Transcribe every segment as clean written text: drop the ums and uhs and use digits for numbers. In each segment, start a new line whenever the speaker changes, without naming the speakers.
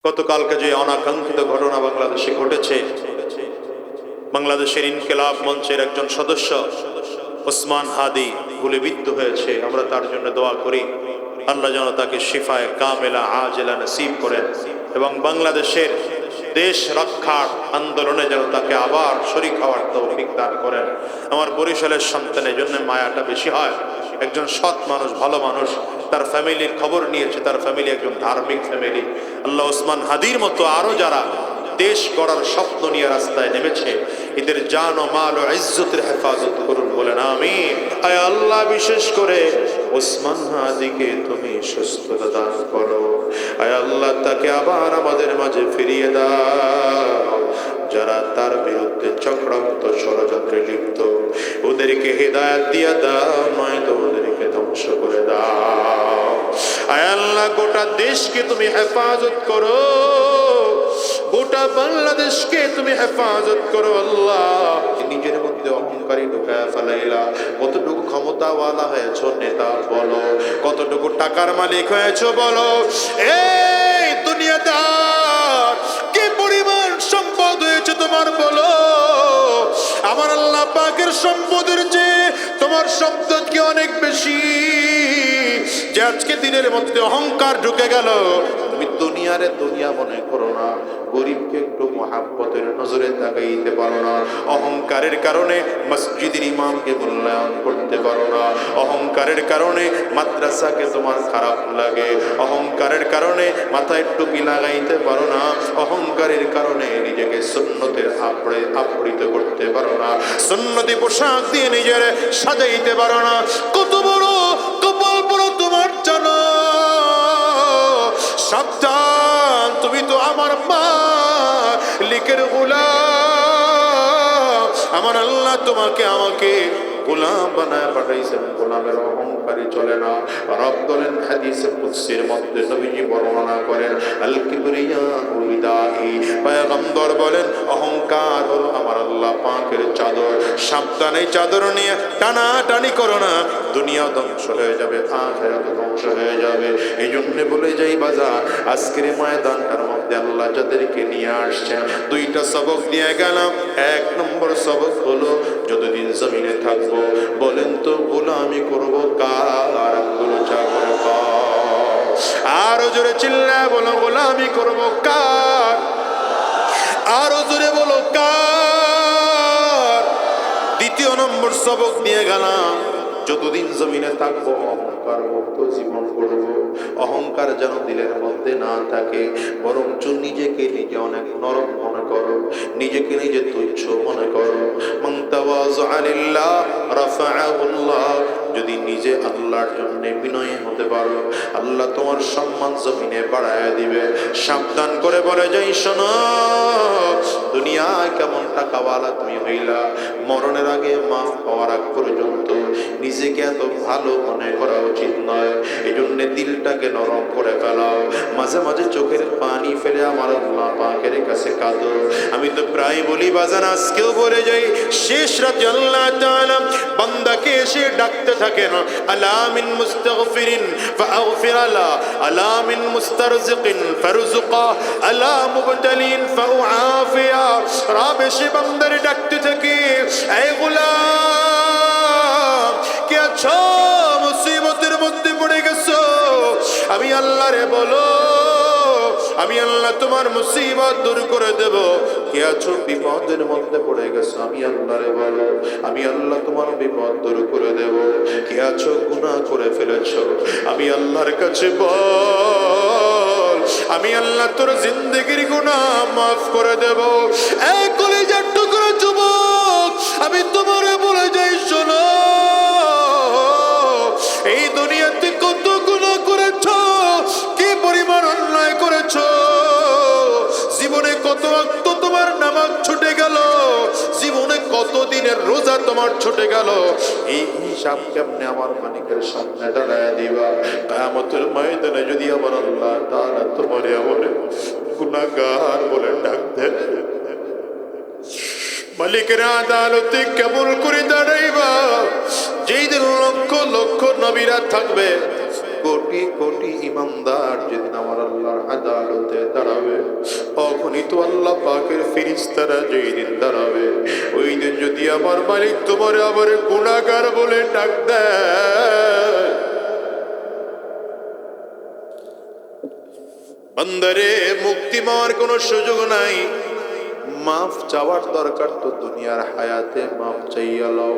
গতকালকে যে অনাকাঙ্ক্ষিত ঘটনা বাংলাদেশে ঘটেছে, বাংলাদেশের ইনকিলাব মঞ্চের একজন সদস্য ওসমান হাদি গুলিবিদ্ধ হয়েছে। আমরা তার জন্য দোয়া করি, আল্লাহ যেন তাকে শিফায়ে কামেলা আজেলা নসিব করেন এবং বাংলাদেশের দেশ রক্ষার আন্দোলনে যেন তাকে আবার শরীক হওয়ার তৌফিক দান করেন। আমার বরিশালের সন্তানের জন্য মায়াটা বেশি হয়। একজন সৎ মানুষ, ভালো মানুষ, তার ফ্যামিলির খবর নিয়েছে, তার ফ্যামিলি একজন ধার্মিক ফ্যামিলি। আল্লাহ ওসমান হাদির মতো আরো যারা দেশ গড়ার স্বপ্ন নিয়ে রাস্তায় নেমেছে, এদের জান ও মাল ও ইজ্জতের হেফাজত করুন, বলেন আমিন। আয় আল্লাহ, বিশেষ করে ওসমান হাদিকে তুমি সুস্থতা দান করো। আয় আল্লাহ, তাকে আবার আমাদের মাঝে ফিরিয়ে দাও। যারা তার বিরুদ্ধে চক্রান্ত ষড়যন্ত্রে লিপ্ত, ওদেরকে হেদায়েত দিয়ে দাও, নয়তো ওদেরকে ধ্বংস করে দাও। আয় আল্লাহ, গোটা দেশকে তুমি হেফাজত করো, গোটা বাংলাদেশকে তুমি হেফাজত করো। আল্লাহ, নিজের মধ্যে অহংকারী ঢোকায় ফেলাইলা। কতটুকু ক্ষমতাওয়ালা হয়েছো নেতা বলো, কতটুকু টাকার মালিক হয়েছো বলো। এই দুনিয়াদার, কি পরিমাণ সম্পদ হয়েছে তোমার বলো। আমার আল্লাহ পাকের সম্পদের চেয়ে তোমার সম্পদ কি অনেক বেশি, যে আজকে দিনের মধ্যে অহংকার ঢুকে গেল। তুমি দুনিয়ারে দুনিয়া মনে করো না, গরিবকে একটু মহাব্বতের নজরে তাকাইতে পারো না। অহংকারের কারণে মসজিদের ইমামকে মূল্যায়ন করতে পারো না। অহংকারের কারণে মাদ্রাসাকে তোমার খারাপ লাগে। অহংকারের কারণে মাথায় টুপি লাগাইতে পারো না। অহংকারের কারণে নিজেকে সুন্নতের আবৃত করতে পারো না। সুন্নতি পোশাক দিয়ে নিজের সাজাইতে পারো না। কত বড় কপাল বড় তোমার জানো। সাবধান, তুমি তো আমার মালিকের গোলাম। আমার আল্লাহ তোমাকে আমাকে গোলাম বানায় পাঠাইছেন। গোলামের অহংকারী চলে না। রব বলেন হাদিসে কুদসির মধ্যে, নবীজি বর্ণনা করেন, আল কিবরিয়া রিদাহি। পয়গম্বর বলেন, অহংকার হলো আমার আল্লাহ পাকের চাদর। সাবধানে চাদর নিয়ে টানাটানি করো না, দুনিয়া ধ্বংস হয়ে যাবে, আখিরাত ধ্বংস হয়ে যাবে। এই জন্য বলে যাই বাজার, আজকের ময়দানটার মধ্যে আল্লাহ যাদেরকে নিয়ে আসছেন, দুইটা সবক দিয়ে গেলাম। এক নম্বর সবক হলো, যতদিন জমিনে থাকবো বলেন তো গোলামি করবো কার? আঙ্গুল উঁচা করে আরো জোরে চিল্লায় বলো, গোলামি করবো কার? আরো জোরে বলো, কার? দ্বিতীয় নম্বর সবক দিয়ে গেলাম, যতদিন জমিনে থাকবো অহংকার মুক্ত জীবন করব। অহংকার যেন দিলের মধ্যে না থাকে, বরঞ্চ নিজেকে নিজে অনেক নরম মনে করো, নিজেকে নিজে তুচ্ছ মনে করো। মান তাওয়াযআ লিল্লাহ রাফাআহুল্লাহ। যদি নিজে আল্লাহর জন্য বিনয়ী হতে পারো, আল্লাহ তোমার সম্মান জমিনে বাড়ায় দিবে। সাবধান করে বলে যাই, শোনো, দুনিয়ায় কেমন টাকাওয়ালা তুমি হইলা, মরণের আগে মাফ হওয়ার আগ পর্যন্ত নিজেকে এত ভালো মনে করা উচিত নয়। এই জন্য দিলটাকে নরম করে ফেলাও। মাঝে মাঝে চোখের পানি ফেলে আমার আল্লাহ পাকের কাছে কাঁদো। আমি তো প্রায় বলি বাজান, আজকেও বলে যাই, শেষ রাতে আল্লাহ তাআলা বান্দাকে এসে ডাকতে থাকেন, আলা মিন মুস্তাগফিরিন ফাগফির লা, আলা মিন মুস্তারজিকিন ফারজুকা, আলা মুবতালিন ফাউআফিয়া। রব এসে বান্দারে ডাকতে থাকে, এই গোলাম কে আছো, মুসিবতের মধ্যে পড়ে গেছো, আমি আল্লাহ রে বলো, আমি আল্লাহ তোমার মুসিবত দূর করে দেব। কে আছো বিপদের মধ্যে পড়ে গেছো, আমি আল্লাহ রে বলো, আমি আল্লাহ তোমার বিপদ দূর করে দেব। কে আছো গুনাহ করে ফেলেছো, আমি আল্লাহর কাছে বল, আমি আল্লাহ তোর জিন্দেগির গুনাহ মাফ করে দেব। এই কলিজার টুকরা যুবক, আমি তোমারে বলে যাই, শোনো, এই দুনিয়াতে কত গুনাহ করেছো, কি পরিমাণ অন্যায় করেছো, জীবনে কত ওয়াক্ত তোমার নামাজ ছুটে গেল, জীবনে কত দিনের রোজা তোমার ছুটে গেল। এই হিসাব কেমনে আমার মালিকের সামনে দাঁড়ায় দিবা? কিয়ামতের ময়দানে যদি আমার আল্লাহ তাআলা তোমারে আমার গুনাহগার বলে ডাক দেন, মালিকের আদালতে কেমন করে দাঁড়াইবা? যেই দিন লক্ষ লক্ষ নবীরা থাকবে, গোটা কোটি কোটি ইমানদার যেদিন আমার আল্লাহর আদালতে দাঁড়াবে, অগণিত আল্লাহ পাকের ফেরেশতারা যেই দিন দাঁড়াবে, ওই দিন যদি আমার মালিক তোমার আবার গুনাহগার বলে ডাক দেয়, বান্দারে মুক্তি পাওয়ার কোনো সুযোগ নাই। মাফ চাওয়ার দরকার তো দুনিয়ার হায়াতে মাফ চাইয়া লও।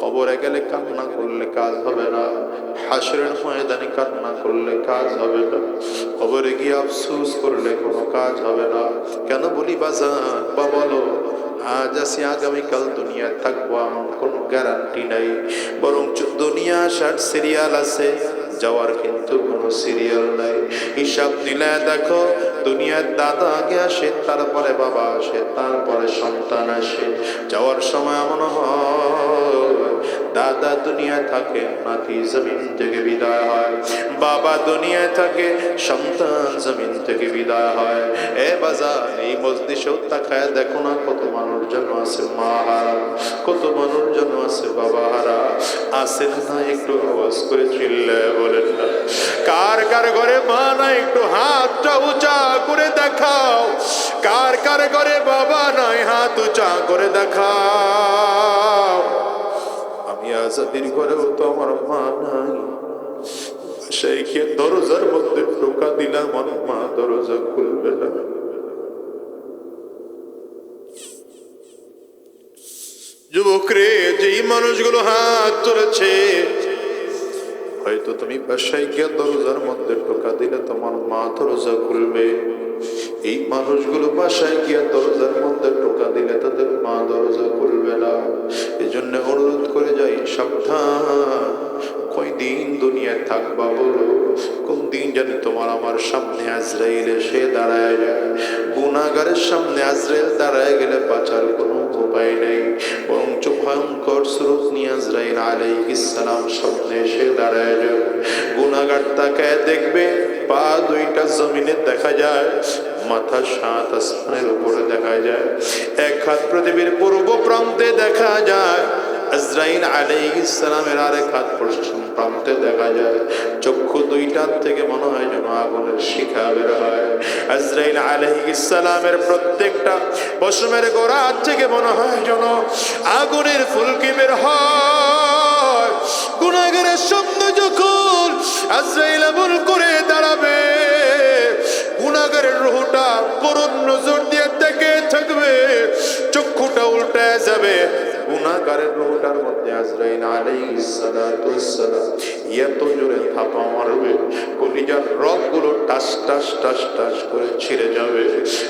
কবরে গেলে কান্না করলে কাজ হবে না, হাসরের ময়দানে কান্না করলে কাজ হবে না, কবরে গিয়ে আফসোস করলে কোনো কাজ হবে না। কেন বলি বাজান বা বলো, আজ আছি আগামীকাল দুনিয়া থাকবো এমন কোনো গ্যারান্টি নাই, বরং দুনিয়া আসার সিরিয়াল আছে, যাওয়ার কিন্তু কোনো সিরিয়াল নাই। হিসাব দিলে দেখো, দুনিয়ার দাদা আগে আসে, তারপরে বাবা আসে, তারপরে সন্তান আসে। যাওয়ার সময় এমন হয়, দাদা দুনিয়ায় থাকে, নাতি জমিন থেকে বিদায় হয়, বাবা দুনিয়ায় থাকে, সন্তান জমিন থেকে বিদায় হয়। এ বাজার, এই মজলিসেও তাকায় দেখো না, কত মানুষজন আছে মা হারা, কত মানুষজন আছে বাবা হারা। আছে না? একটু আওয়াজ করে চিল্লে বলেন না। কার কার ঘরে মা নাই একটু হাতটা উঁচা করে দেখাও। কার কার ঘরে বাবা নাই হাত উঁচা করে দেখাও। আমি আজাদির ঘরেও তো আমার মা নাই, সেই গিয়ে দরজার মধ্যে টোকা দিলাম, আমার মা দরজা খুলবে না। যুবক রে, যেই মানুষগুলো হাত তুলেছে, হয়তো তুমি বাসায় গিয়ে দরজার মধ্যে টোকা দিলে তোমার মা দরজা খুলবে। এই মানুষগুলো বাসায় গিয়ে দরজার মধ্যে টোকা দিলে তাদের মা দরজা খুলবে না। এই জন্য অনুরোধ করে যাই, সাবধান। কয়দিন দুনিয়ায় থাকবা বলো? কোন দিন জানি তোমার আমার সামনে আজরাইল এসে দাঁড়ায় যায়। গুনাহগারের সামনে আজরাইল দাঁড়ায় গেলে বাঁচার কোনো উপায় নেই, বরঞ্চ ভয়ঙ্কর স্রোত নিয়ে আজরাইল আলাইহিস সালাম সামনে এসে দাঁড়ায় যায়। গুনাহগার তাকায় দেখবে, পা দুইটা জমিনে দেখা যায়, মাথা 7 আসমানের উপরে দেখা যায়, এক হাত পৃথিবীর পূর্ব প্রান্তে দেখা যায়, আজরাইল আলাইহিস সালামের আরেক হাত পশ্চিম প্রান্তে দেখা যায়। চক্ষু দুইটার থেকে মনে হয় যেন আগুনের শিখা বের হয়। আজরাইল আলাইহিস সালামের প্রত্যেকটা পশমের গোড়া থেকে মনে হয় যেন আগুনের ফুলকি বের হয়। গুনাহগারের সামনে যখন আজরাইল এমন করে দাঁড়াবে, গুনাহগারের রূহটা করুণ নজর দিয়ে দেখে থাকবে, চক্ষুটা উল্টায় যাবে। গুনাহগারের রূহটার মধ্যে আজরাইল আলাইহিস সালাতু ওয়াস সালাম এত জোরে থাপা মারবে, কলিজার রগগুলো টাস টাস টাস টাস করে ছিঁড়ে যাবে।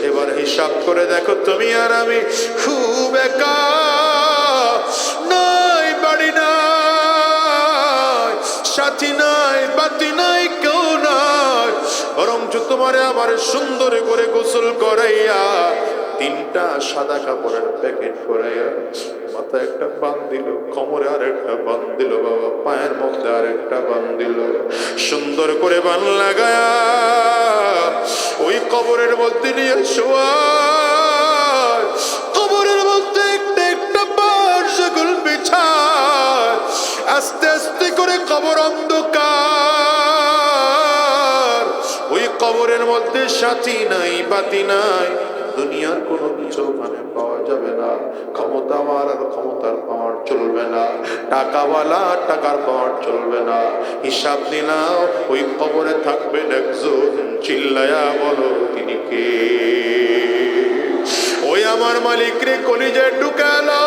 এবার হিসাব করে দেখো, তুমি আর আমি খুব একা, নাই বাড়ি নাই, সাথী নাই, বাতি নাই, কেউ নাই, বরঞ্চ তোমারে আমার সুন্দর করে গোসল করাইয়া 3টা সাদা কাপড়ের প্যাকেট করাইয়া মাথায় একটা বাঁধ দিল, কোমরে আর একটা বাঁধ দিল, বাবা পায়ের মধ্যে আর একটা বাঁধ দিল, সুন্দর করে বান লাগায়া ওই কবরের মধ্যে নিয়ে শোয়া। কবরের মধ্যে একটা একটা বাঁশ সেগুল বিছায়, আস্তে আস্তে করে কবর অন্ধকার। ওই কবরের মধ্যে সাথী নাই, বাতি নাই, দুনিয়ার কোনো কিছু ওখানে পাওয়া যাবে না। ক্ষমতাওয়ালা আর ক্ষমতার পাওয়ার চলবে না, টাকাওয়ালা টাকার পাওয়ার চলবে না। হিসাব দিলাম, ওই কবরে থাকবেন একজন, চিল্লায়া বলো তিনি কে? ওই আমার মালিক রে কলিজায় ঢুকালো,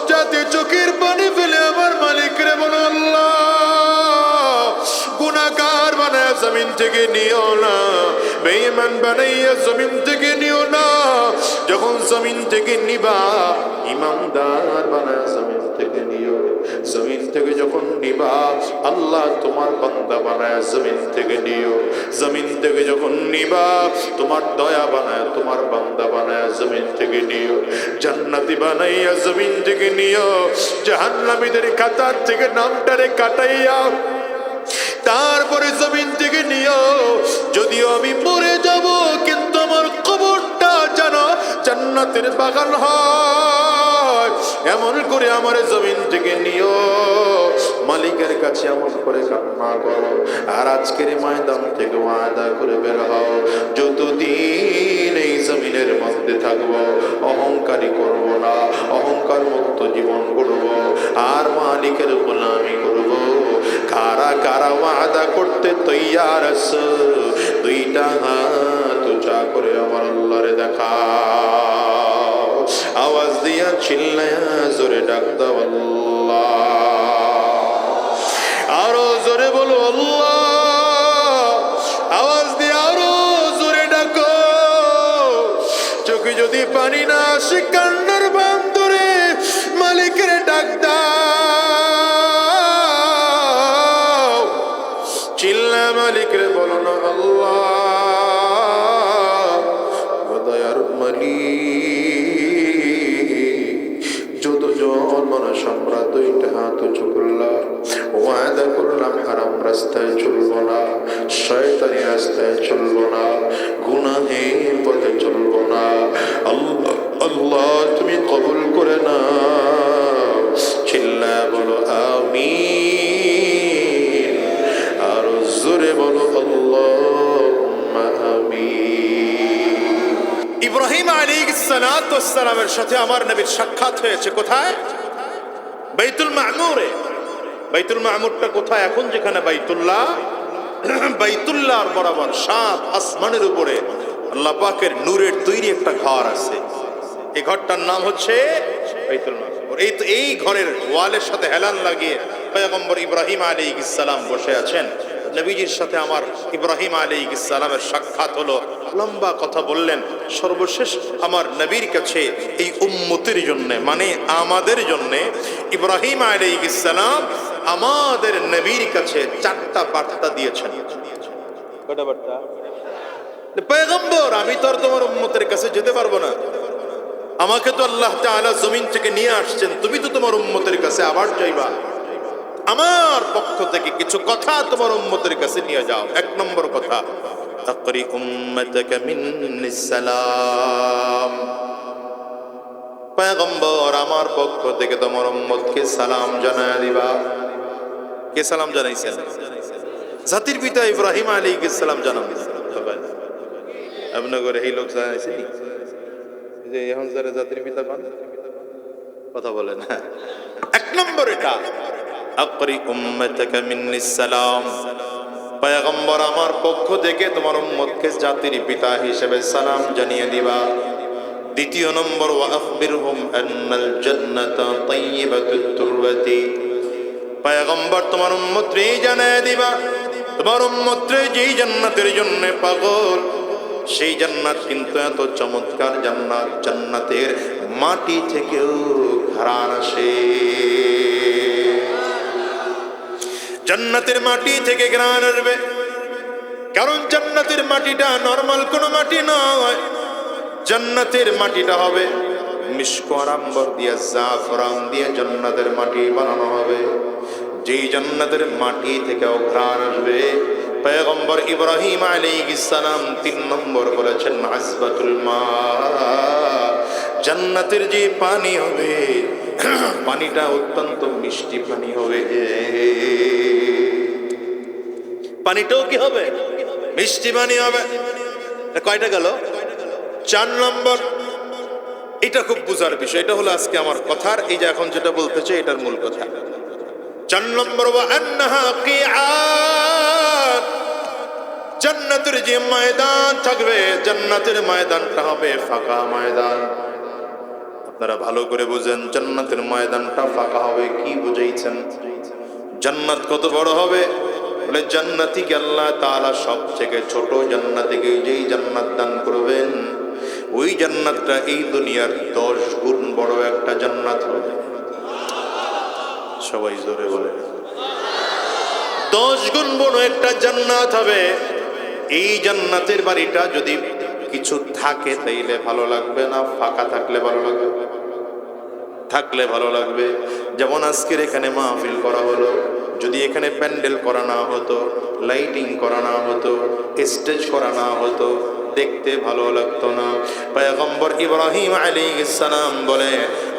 যাতে চোখের পানি ফেলে আমার মালিক রে বলো আল্লাহ, গুনাহগার বানায় জমিন থেকে নিও না, বেঈমান বানাইয়া জমিন থেকে নিও না। যখন জমিন থেকে নিবা, ইমানদার বানায় জমিন থেকে নিও। জমিন থেকে যখন নিবা, আল্লাহ তোমার বান্দা বানায় জমিন থেকে নিও। জমিন থেকে যখন নিবা, তোমার দয়া বানায় তোমার বান্দা বানায় জমিন থেকে নিও। জান্নাতি বানাইয়া জমিন থেকে নিও। জাহান্নামীদের কাতার থেকে নামটারে কাটাইয়া তারপরে জমিন থেকে নিও। যদিও আমি মরে যাব, কিন্তু আমার কবরটা যেন জান্নাতের বাগান হয়, এমন করে আমার জমিন থেকে নিও, মালিকের কাছে এমন করে কান্না করো। আর আজকের ময়দান থেকে ওয়াদা করে বের হও, যতদিন এই জমিনের মধ্যে থাকবো অহংকারী করব না, অহংকার মুক্ত জীবন করব, আর মালিকের গোলামি করব। কারা কারা ওয়াদা করতে তৈয়ার আছে? দুইটা হাত উঁচা করে আমার আল্লাহরে দেখা, আওয়াজ দিয়া চিল্লায়া জোরে ডাক দাও আল্লাহ। আরো জোরে বলো আল্লাহ, আওয়াজ দিয়ে আরো জোরে ডাকো। চোখে যদি পানি না আসে কান্নার বাম ধরে মালিকের ডাক দাও, চিল্লা মালিকের বলো না আল্লাহ দয়ার মালিক। যতজন মানুষ আমরা দুইটা হাত উঁচু করলাম, ওয়াদা করলাম হারাম রাস্তায় চলবো না, শয়তানি রাস্তায় চলবো না, গুনাহের পথে চলবো না। আল্লাহ আল্লাহ তুমি কবুল করে না, চিল্লা বলো আমিন, আর জোরে বলো আল্লাহুম্মা আমিন। ইব্রাহিম আলাইহিস সালাতু ওয়াস সালামের সাথে আমার নবীর সাক্ষাৎ হয়েছে কোথায়? বাইতুল মামুরে। বাইতুল মামুরটা কোথায় এখন? যেখানে বাইতুল্লাহ, বাইতুল্লাহর বরাবর 7 আসমানের উপরে আল্লাহ পাকের নূরের তৈরি একটা ঘর আছে। এই ঘরটার নাম হচ্ছে বাইতুল মামুর। এই ঘরের ওয়ালের সাথে হেলান লাগিয়ে পয়গম্বর ইব্রাহিম আলাইহিস সালাম বসে আছেন। নবীজির সাথে আমার ইব্রাহিম আলাইহিস সালামের সাক্ষাৎ হলো, লম্বা কথা বললেন। সর্বশেষ আমার নবীর কাছে এই উম্মতের জন্য, মানে আমাদের জন্য, ইব্রাহিম আলাইহিস সালাম আমাদের নবীর কাছে 4টা বার্তা দিয়েছেন। কয়টা বার্তা? পয়গম্বর, আমি তো আর তোমার উম্মতের কাছে যেতে পারবো না, আমাকে তো আল্লাহ তাআলা জমিন থেকে নিয়ে আসছেন, তুমি তো তোমার উম্মতের কাছে আবার যাইবা, আমার পক্ষ থেকে কিছু কথা তোমার উম্মতের কাছে নিয়ে যাও। 1 নম্বর কথা, তাকরি উম্মতাকা মিন্নিস সালাম। পয়গম্বর, আমার পক্ষ থেকে তোমার উম্মতকে সালাম জানায় দিবা। কে সালাম জানাইছেন? জাতির পিতা ইব্রাহিম আলাইহিস সালাম জানাইছেন। আপনাদের এই লোক জানাইছেন যে এখন যারা জাতির পিতা কোন কথা বলে না। 1 নম্বর এটা, আকরি উম্মতাকা মিন্নিস সালাম। পয়গম্বর, আমার পক্ষ থেকে তোমার উম্মতকে জাতির পিতা হিসেবে সালাম জানিয়ে দিবা। 2 নম্বর, ওয়া আখবিরহুম আন্নাল জান্নাতা তাইয়্যিবাতুত তুরবাতি। পয়গম্বর, তোমার উম্মতকে জানিয়ে দিবা, তোমার উম্মতকে যেই জান্নাতের জন্য পাগল, সেই জান্নাত কিন্তু এত চমৎকার জান্নাত, জান্নাতের মাটি থেকেও ঘ্রাণ আসে। জান্নাতের মাটি থেকে ঘ্রাণ আসবে, কারণ জান্নাতের মাটিটা নরমাল কোনো মাটি নয়। জান্নাতের মাটিটা হবে মিশক আর আম্বর দিয়ে, জাফরান দিয়ে জান্নাতের মাটি বানানো হবে। যেই জান্নাতের মাটি থেকেও ঘ্রাণ আসবে। পয়গম্বর ইব্রাহিম আলাইহিস সালাম 3 নম্বর বলেছেন, আযবাতুল মা। জান্নাতের যে পানি হবে, পানিটা অত্যন্ত মিষ্টি পানি হবে। পানিটাও কি হবে? মিষ্টি পানি হবে। কয়টা গেল? 4 নম্বর। এটা খুব বুঝার বিষয়, এটা হলো আজকে আমার কথার, এই যে এখন যেটা বলতেছে এটার মূল কথা। 4 নম্বর, ওয়া আন্নাহা কিআত। জান্নাতের যে ময়দান থাকবে, জান্নাতের ময়দানটা হবে ফাঁকা ময়দান। আপনারা ভালো করে বুঝেন, জান্নাতের ময়দানটা ফাঁকা হবে। কি বুঝাইছেন? জান্নাত কত বড় হবে? বলে জান্নাতীকে আল্লাহ তাআলা সবথেকে ছোট জান্নাতীকে যেই জান্নাত দান করবেন, ওই জান্নাতটা এই দুনিয়ার 10 গুণ বড় একটা জান্নাত হবে। সবাই জোরে বলে 10 গুণ বড় একটা জান্নাত হবে। এই জান্নাতের বাড়িটা যদি কিছু থাকে তাইলে ভালো লাগবে না, ফাঁকা থাকলে ভালো লাগবে? থাকলে ভালো লাগবে। যেমন আজকের এখানে মাহফিল করা হলো, যদি এখানে প্যান্ডেল করা না হতো, লাইটিং করা না হতো, স্টেজ করা না হতো, দেখতে ভালো লাগতো না। পয়গম্বর ইব্রাহিম আলাইহিস সালাম বলে,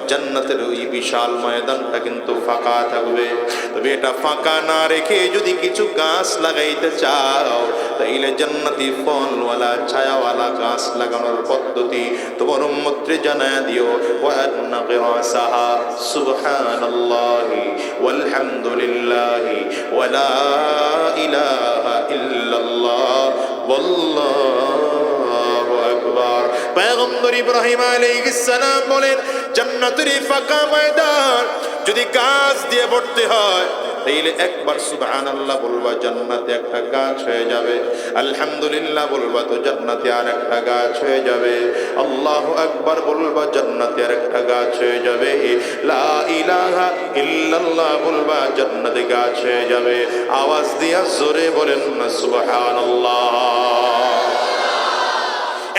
জান্নাতের ওই বিশাল ময়দানটা কিন্তু ফাঁকা থাকবে। তবে এটা ফাঁকা না রেখে যদি কিছু গাছ লাগাইতে চাও, তাইলে জান্নাতি ফলওয়ালা ছায়াওয়ালা গাছ লাগানোর পদ্ধতি তোমার উম্মতকে জানায় দিও। ওয়া আন্না কিরাসাহা সুবহানাল্লাহি ওয়াল হামদুলিল্লাহি ওয়া লা ইলাহা ইল্লাল্লাহ ওয়াল্লাহু আকবার। পয়গম্বর ইব্রাহিম আলাইহিস সালাম বলেন, জান্নাতের ফাঁকা ময়দান যদি গাছ দিয়ে ভর্তি হয়, তাইলে একবার সুবহানাল্লাহ বলবা, জান্নাতে একটা গাছ হয়ে যাবে। আলহামদুলিল্লাহ বলবা, তো জান্নাতে আর একটা গাছ হয়ে যাবে। আল্লাহু আকবার বলবা, জান্নাতে আর একটা গাছ হয়ে যাবে। লা ইলাহা ইল্লাল্লাহ বলবা, জান্নাতে গাছ হয়ে যাবে। আওয়াজ দিয়া জোরে বলেন না সুবহানাল্লাহ।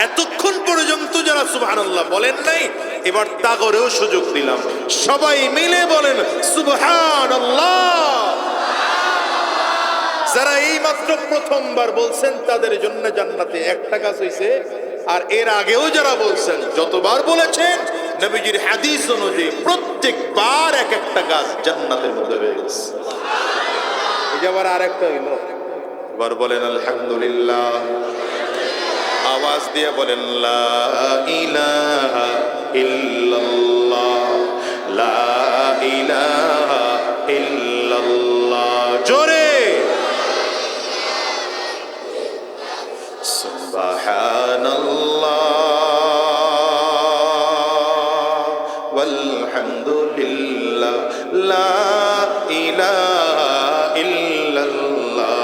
এতক্ষণ পর্যন্ত যারা সুবহানাল্লাহ বলেন নাই, এবার তাগরেও সুযোগ দিলাম, সবাই মিলে বলেন সুবহানাল্লাহ। যারা এই মাত্র প্রথমবার বলছেন তাদের জন্য জান্নাতে একটা গাছ হইছে, আর এর আগেও যারা বলছেন, যতবার বলেছেন নবীজির হাদিস অনুযায়ী প্রত্যেকবার এক একটা গাছ জান্নাতের মধ্যে হয়ে গেছে। এই যে আবার আরেকটা হইল, এবার বলেন আলহামদুলিল্লাহ। আওয়াজ দিয়ে বলেন লা ইলাহা ইল্লাল্লাহ, লা ইলাহা ইল্লাল্লাহ। জোরে সুবহানাল্লাহ ওয়ালহামদুলিল্লাহ, লা ইলাহা ইল্লাল্লাহ,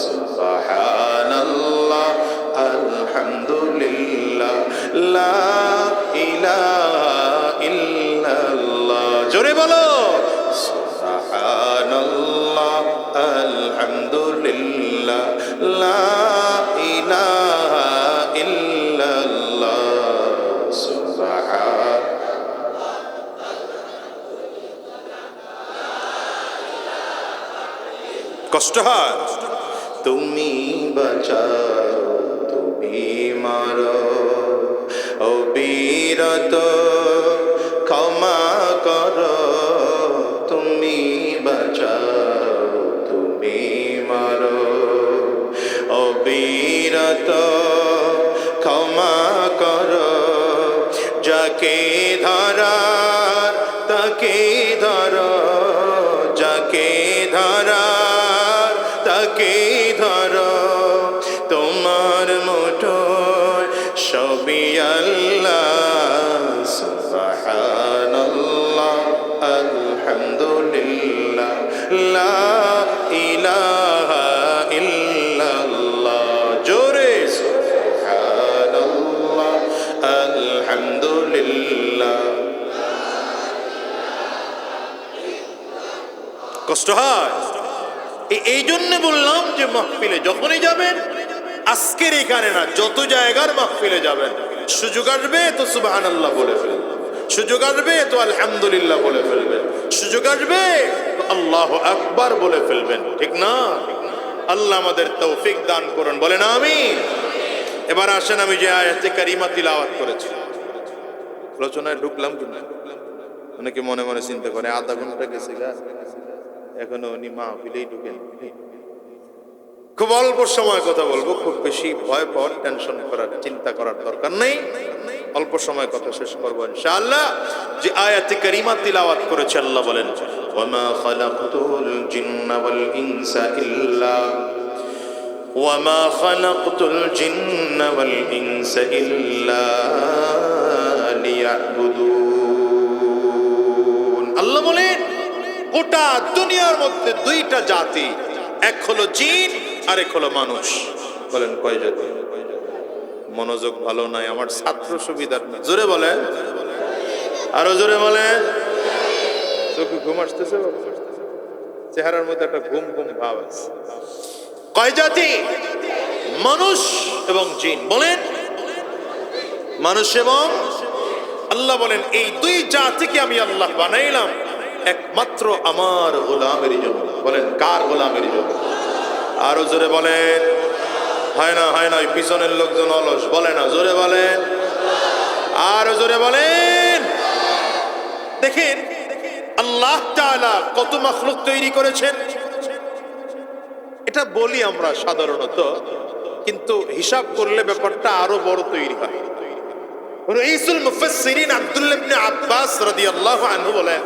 সুবহানাল্লাহ আলহামদুলিল্লাহ, লা ইলাহা ইল্লাল্লাহ। জোরে বলো সুবহানাল্লাহ আলহামদুলিল্লাহ, লা ইলাহা ইল্লাল্লাহ, সুবহান। কষ্ট হয়? তুমি বাঁচাও, তুমি মারো, অবিরত ক্ষমা করো। তুমি বাঁচাও, তুমি মারো, অবিরত ক্ষমা করো। যাকে ধরার তাকে ধরো, যাকে ধরার তাকে ধরো। তোমার মুঠোয় সবই আল্লাহ। সুবহানাল্লাহ আলহামদুলিল্লাহ, লা ইলাহা ইল্লাল্লাহ। জোরে সুবহানাল্লাহ আলহামদুলিল্লাহ। কষ্ট হয়? এই জন্য বললাম যে মাহফিলে যখনই যাবেন, আজকের এখানে না, যত জায়গার মাহফিলে যাবেন, সুযোগ আসবে তো সুবহানাল্লাহ বলে ফেলবেন, সুযোগ আসবে তো আলহামদুলিল্লাহ বলে ফেলবেন, সুযোগ আসবে তো আল্লাহু আকবার বলে ফেলবেন। ঠিক না? আল্লাহ আমাদের তৌফিক দান করুন, বলেন আমিন। এবার আসেন, আমি যে আয়াতে কারিমা তিলাওয়াত করেছি, আলোচনায় ঢুকলাম কিনা? অনেকে মনে মনে চিন্তা করে আধা ঘন্টা গেছে গা, এখনো উনি মাহফিলেই ঢুকেন। খুব অল্প সময় কথা বলবো, খুব বেশি ভয় পাওয়ার, টেনশন করার, চিন্তা করার দরকার নেই। অল্প সময় কথা শেষ করবো ইনশাআল্লাহ। যে আয়াতে কারিমা তিলাওয়াত করেছে, আল্লাহ বলেন ওয়ামা খালাকতুল জিন্না ওয়াল ইনসা ইল্লা ওয়ামা খালাকতুল জিন্না ওয়াল ইনসা ইল্লা লিয়াবুদুন। আল্লাহ বলেন গোটা দুনিয়ার মধ্যে দুইটা জাতি, এক হলো জিন আর এক হলো মানুষ। বলেন কয় জাতি? মনোযোগ ভালো নাই, আমার ছাত্র সুবিধার না। জোরে বলেন, আরো জোরে বলেন। চোখে ঘুম আসতেছে, চেহারার মধ্যে একটা ঘুম ঘুম ভাব আছে। কয় জাতি? মানুষ এবং জিন। বলেন মানুষ এবং আল্লাহ বলেন এই দুই জাতিকে আমি আল্লাহ বানাইলাম একমাত্র আমার গোলামের জন্য। বলেন কার গোলামের জন্য? আরো জোরে বলেন। হয় না, হয় না, ওই পিছনের লোকজন অলস বলে না, জোরে বলেন, আরো জোরে বলেন। দেখেন আল্লাহ তাআলা কত মাখলুক তৈরি করেছেন। এটা বলি আমরা সাধারণত, কিন্তু হিসাব করলে ব্যাপারটা আরো বড় তৈরি হয়। রাইসুল মুফাসসিরিন আব্দুল্লাহ ইবনে আব্বাস রাদিয়াল্লাহু আনহু বলেন,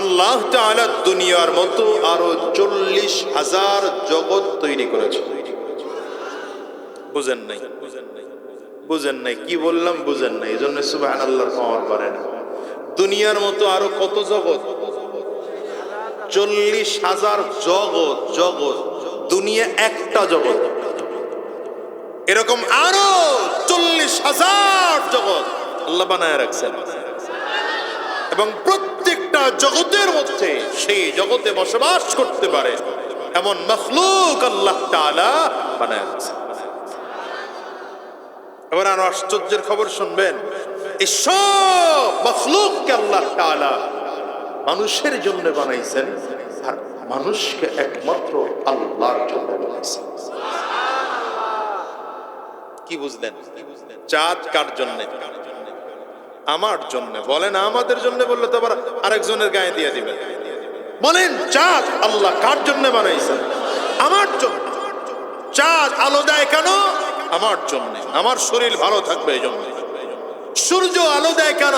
আল্লাহ তাআলা দুনিয়ার মতো আরো 40,000 জগৎ তৈরি করেছেন। বুঝেন নাই? বুঝেন নাই কি বললাম? বুঝেন নাই, এজন্য সুবহানাল্লাহর পাওয়ার পারে না। দুনিয়ার মতো আরো কত জগৎ? 40,000 জগৎ। জগৎ দুনিয়া একটা জগৎ, এরকম আরো 40,000 জগৎ আল্লাহ বানায় রাখছেন, এবং প্রত্যেকটা জগতের মধ্যে সেই জগতে বসবাস করতে পারে এমন মাখলুক আল্লাহ তাআলা বানায় রাখছেন। এবার আরো আশ্চর্যের খবর শুনবেন, এই সব মাখলুককে আল্লাহ তাআলা মানুষের জন্য বানাইছেন, আর মানুষকে একমাত্র আল্লাহর জন্য বানাইছেন। কি বুঝলেন? চাঁদ কার জন্য? আমার জন্য। বলেন আমাদের জন্য বললে তো আবার আরেকজনের গায়ে দিয়ে দিবেন। বলেন চাঁদ আল্লাহ কার জন্য বানাইছেন? আমার জন্য। চাঁদ আলো দেয় কেন? আমার জন্য, আমার শরীর ভালো থাকবে এই জন্য। সূর্য আলো দেয় কেন?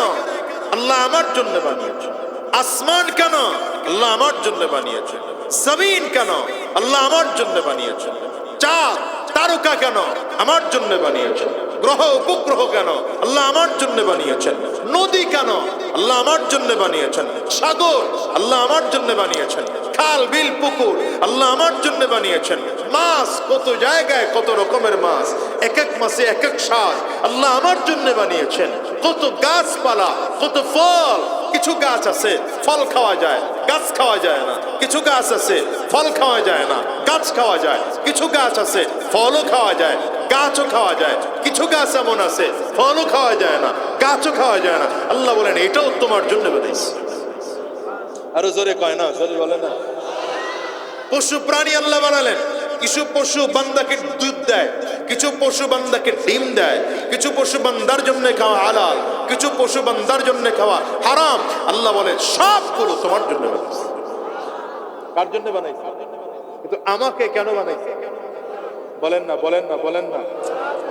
আল্লাহ আমার জন্য বানিয়েছেন। আসমান কেন? আল্লাহ আমার জন্য বানিয়েছেন। জমিন কেন? আল্লাহ আমার জন্য বানিয়েছেন। চাঁদ তারকা কেন? আমার জন্য বানিয়েছেন। গ্রহ উপগ্রহ কেন? আল্লাহ আমার জন্য বানিয়েছেন। নদী কেন? আল্লাহ আমার জন্য বানিয়েছেন। সাগর আল্লাহ আমার জন্য বানিয়েছেন। খাল বিল পুকুর আল্লাহ আমার জন্য বানিয়েছেন। মাছ কত জায়গায় কত রকমের মাছ, এক এক মাছে এক এক স্বাদ আল্লাহ আমার জন্য বানিয়েছেন। কত গাছপালা, কত ফল। কিছু গাছ আছে ফল খাওয়া যায়, গাছ খাওয়া যায় না। কিছু গাছ আছে ফল খাওয়া যায় না, গাছ খাওয়া যায়। কিছু গাছ আছে ফলও খাওয়া যায়, গাছও খাওয়া যায়। কিছু গাছ এমন আছে ফলও খাওয়া যায় না, গাছও খাওয়া যায় না। আল্লাহ বলেন এটাও তোমার জন্য বানাইছি। আরো জোরে কয় না, জোরে বলে না। পশু প্রাণী আল্লাহ বানালেন। কিছু পশু বান্দাকে দুধ দেয়, কিছু পশু বান্দাকে ডিম দেয়, কিছু পশু বান্দার জন্য খাওয়া হালাল, কিছু পশু বান্দার জন্য খাওয়া হারাম। আল্লাহ বলেন সবগুলো তোমার জন্য বানাইছি। কার জন্য বানাইছি? কিন্তু আমাকে কেন বানাইছি? বলেন না, বলেন না, বলেন না।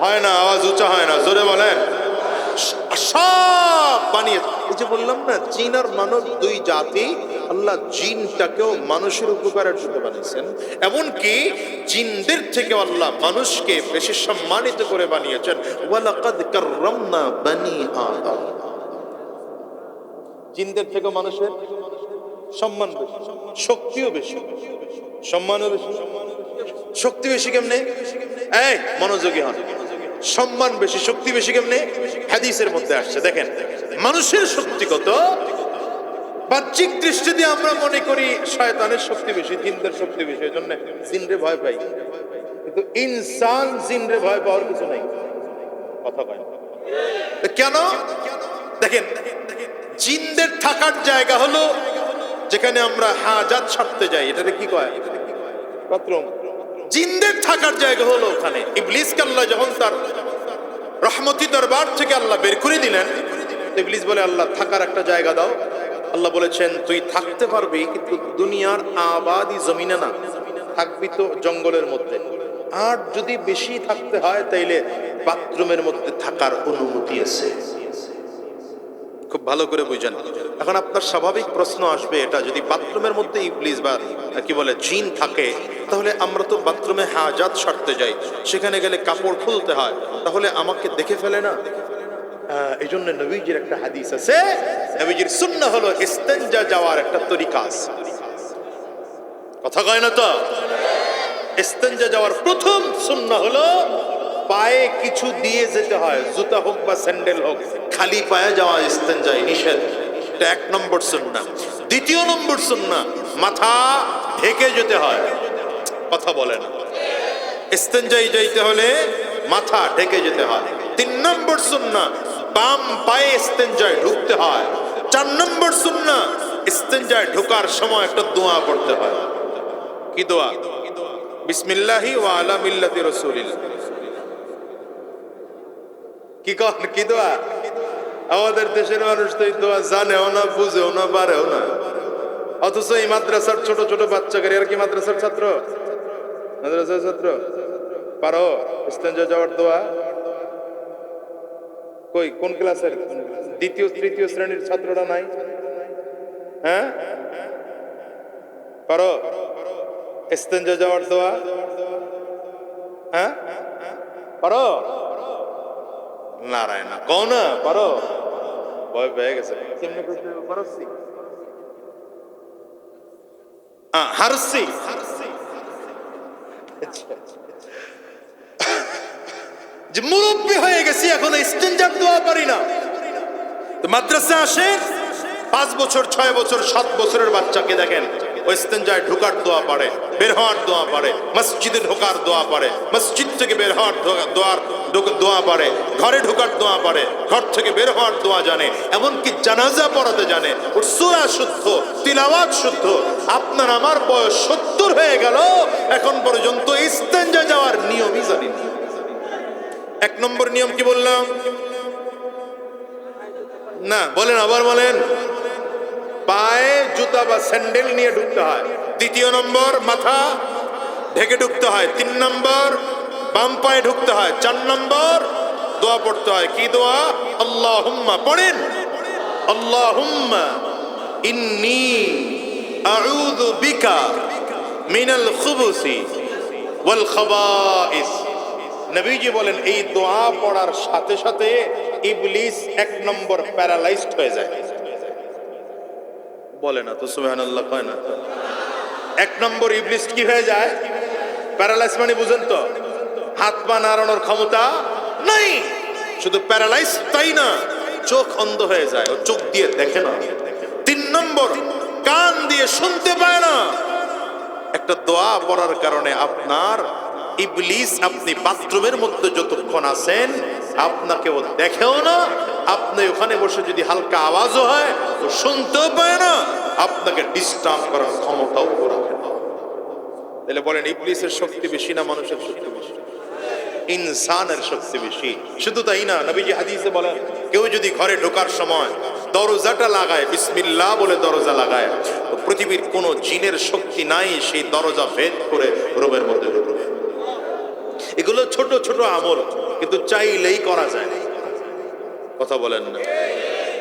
হয় না, আওয়াজ উঁচা হয় না, জোরে বলেন। সব বানিয়ে, এই যে বললাম না জিন আর মানব দুই জাতি, আল্লাহ জিনটাকেও মানুষের উপকারের জন্য বানিয়েছেন। এমনকি জিনদের থেকে আল্লাহ মানুষকে বেশি সম্মানিত করে বানিয়েছেন। ওয়ালাকাদ কাররামনা বানি আদম। জিনদের থেকে মানুষের সম্মান বেশি, শক্তিও বেশি, সম্মানও বেশি। শক্তি বেশি কেমনে? এই মনোযোগী হন। সম্মান বেশি, শক্তি বেশি কেমনে? হাদিসের মধ্যে আসছে। দেখেন মানুষের শক্তি কত। বাহ্যিক দৃষ্টি দিয়ে আমরা মনে করি শয়তানের শক্তি বেশি, জিনদের শক্তি বেশি, এই জন্য জিনরে ভয় পাই। কিন্তু ইনসান জিনরে ভয় পাওয়ার কিছু নাই। কথা কয় কেন? দেখেন জিনদের থাকার জায়গা হলো যেখানে আমরা হাজাত ছাড়তে যাই, এটাকে কি কয়? বাথরুম। জিনদের থাকার জায়গা হলো ওখানে। ইবলিসকে আল্লাহ যখন তার রহমতি দরবার থেকে আল্লাহ বের করে দিলেন, ইবলিস বলে আল্লাহ থাকার একটা জায়গা দাও। আল্লাহ বলেছেন তুই থাকতে পারবি, কিন্তু দুনিয়ার আবাদি জমিনে না, থাকবি তো জঙ্গলের মধ্যে। আর যদি বেশি থাকতে হয় তাইলে বাথরুমের মধ্যে থাকার অনুমতি আছে। খুব ভালো করে বুঝেন। এখন আপনার স্বাভাবিক প্রশ্ন আসবে, এটা যদি বাথরুমের মধ্যে ইবলিস বা কি বলে জিন থাকে, তাহলে আমরা তো বাথরুমে হাজাত সারতে যাই, সেখানে গেলে কাপড় খুলতে হয়, তাহলে আমাকে দেখে ফেলে না? এই জন্য নবীজির একটা হাদিস আছে, নবীজির সুন্নাহ হলো ইস্তেনজা যাওয়ার একটা তরিকা আছে। কথা কয় না তো? ইস্তেনজা যাওয়ার প্রথম সুন্নাহ হলো পায়ে কিছু দিয়ে যেতে হয়, জুতা হোক বা স্যান্ডেল হোক, খালি পায়ে যাওয়া ইস্তেনজায় নিষেধ। এটা 1 নম্বর সুন্নাহ। 2 নম্বর সুন্নাহ, মাথা ঢেকে যেতে হয়। কথা বলে না? ইস্তেনজায় যাইতে হলে মাথা ঢেকে যেতে হয়। 3 নম্বর সুন্নাহ, বাম পায়ে ইস্তেনজায় ঢুকতে হয়। 4 নম্বর সুন্নাহ, ইস্তেনজায় ঢোকার সময় একটা দোয়া পড়তে হয়। কি দোয়া? বিসমিল্লাহি ওয়া আলা মিল্লাতি রাসূলিল্লাহ। কি কন? কি দোয়া? আমাদের দেশের মানুষ তো এই দোয়া জানেও না, বুঝেও না, পারেও না। অথচ এই মাদ্রাসার ছোট ছোট বাচ্চাকে, আর কি মাদ্রাসার ছাত্র, মাদ্রাসার ছাত্র পারো ইস্তেঞ্জা যাওয়ার দোয়া? কই কোন ক্লাসের? দ্বিতীয় তৃতীয় শ্রেণীর ছাত্ররা নাই? হ্যাঁ পারো ইস্তেঞ্জা যাওয়ার দোয়া? হ্যাঁ পারো? নারায় না কও না পারো, ভয় পেয়ে গেছে। কেমনে করতে পারছি? হারছি। যে মুরব্বী হয়ে গেছি এখন ইস্তেঞ্জার দোয়া পারি না। তো মাদ্রাসা আসে 5 বছর 6 বছর 7 বছরের বাচ্চাকে দেখেন ওই ইস্তেঞ্জায় ঢোকার দোয়া পারে, বের হওয়ার দোয়া পারে, মসজিদে ঢোকার দোয়া পারে, মসজিদ থেকে বের হওয়ার দোয়া পারে, ঘরে ঢোকার দোয়া পারে, ঘর থেকে বের হওয়ার দোয়া জানে, এমনকি জানাজা পড়াতে জানে, ওর সূরা শুদ্ধ, তিলাওয়াত শুদ্ধ। আপনার আমার বয়স 70 হয়ে গেল, এখন পর্যন্ত ইস্তেঞ্জা যাওয়ার নিয়মই জানি না। 1 নম্বর নিয়ম কি বললাম? না বলেন, আবার বলেন। পায়ে জুতা বা স্যান্ডেল নিয়ে ঢুকতে হয়। 2 নম্বর মাথা ঢেকে ঢুকতে হয়। 3 নম্বর বাম পায়ে ঢুকতে হয়। 4 নম্বর দোয়া পড়তে হয়। কি দোয়া? আল্লাহুম্মা পড়েন, আল্লাহুম্মা ইন্নী আউযু বিকা মিনাল খুবুসি ওয়াল খাবাইস। নবীজি বলেন এই দোয়া পড়ার সাথে সাথে ইবলিস 1 নম্বর প্যারালাইজড হয়ে যায়। বলে না তো সুবহানাল্লাহ, কয় না? 1 নম্বর ইবলিস কি হয়ে যায়? প্যারালাইজ মানে বুঝেন তো, হাত পা নাড়ানোর ক্ষমতা নাই। শুধু প্যারালাইজ তাই না, চোখ অন্ধ হয়ে যায়, ও চোখ দিয়ে দেখে না। 3 নম্বর কান দিয়ে শুনতে পায় না। একটা দোয়া পড়ার কারণে আপনার ইবলিস, আপনি বাথরুমের মধ্যে যতক্ষণ আছেন আপনাকে ও দেখেও না, আপনি ওখানে বসে যদি হালকা আওয়াজও হয় ও শুনতেও পায় না, আপনাকে ডিস্টার্ব করার ক্ষমতাও রাখে না। তাহলে বলেন ইবলিসের শক্তি বেশি না মানুষের শক্তি বেশি? ইনসানের শক্তি বেশি। শুধু তাই না, নবীজি হাদিসে বলেন কেউ যদি ঘরে ঢোকার সময় দরজাটা লাগায়, বিসমিল্লাহ বলে দরজা লাগায়, তো পৃথিবীর কোন জিনের শক্তি নাই সেই দরজা ভেদ করে রুমের মধ্যে ঢুকবে। এগুলো ছোট ছোট আমল, কিন্তু চাইলেই করা যায়। কথা বলেন না?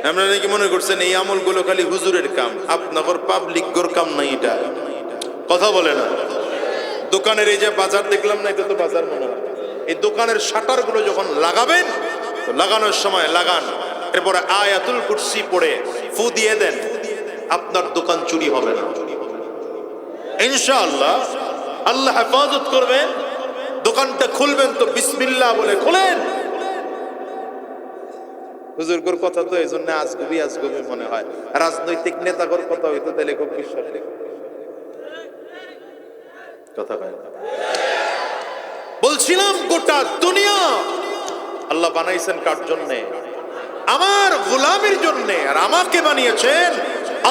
আমরা নাকি মনে করছেন এই আমলগুলো খালি হুজুরের কাম, আপনার পাবলিকর কাম নাই এটা? কথা বলে না? দোকানের এই যে বাজার দেখলাম না, এটা তো বাজার মনে হয়। এই দোকানের শাটার গুলো যখন লাগাবেন, তো লাগানোর সময় লাগান, এরপরে আয়াতুল কুরসি পড়ে ফু দিয়ে দেন, আপনার দোকান চুরি হবে না ইনশাআল্লাহ। আল্লাহ হেফাজত করবেন। দোকানটা খুলবেন তো বিসমিল্লাহ বলে খুলেন। হুজুরগর কথা তো এই জন্য আজগুবি আজগুবি মনে হয়, রাজনৈতিক নেতাগর কথা হইতো তাহলে খুব বিশ্বাস কথা হয়। বলছিলাম গোটা দুনিয়া আল্লাহ বানাইছেন কার জন্য? আমার গোলামের জন্য। আর আমাকে বানিয়েছেন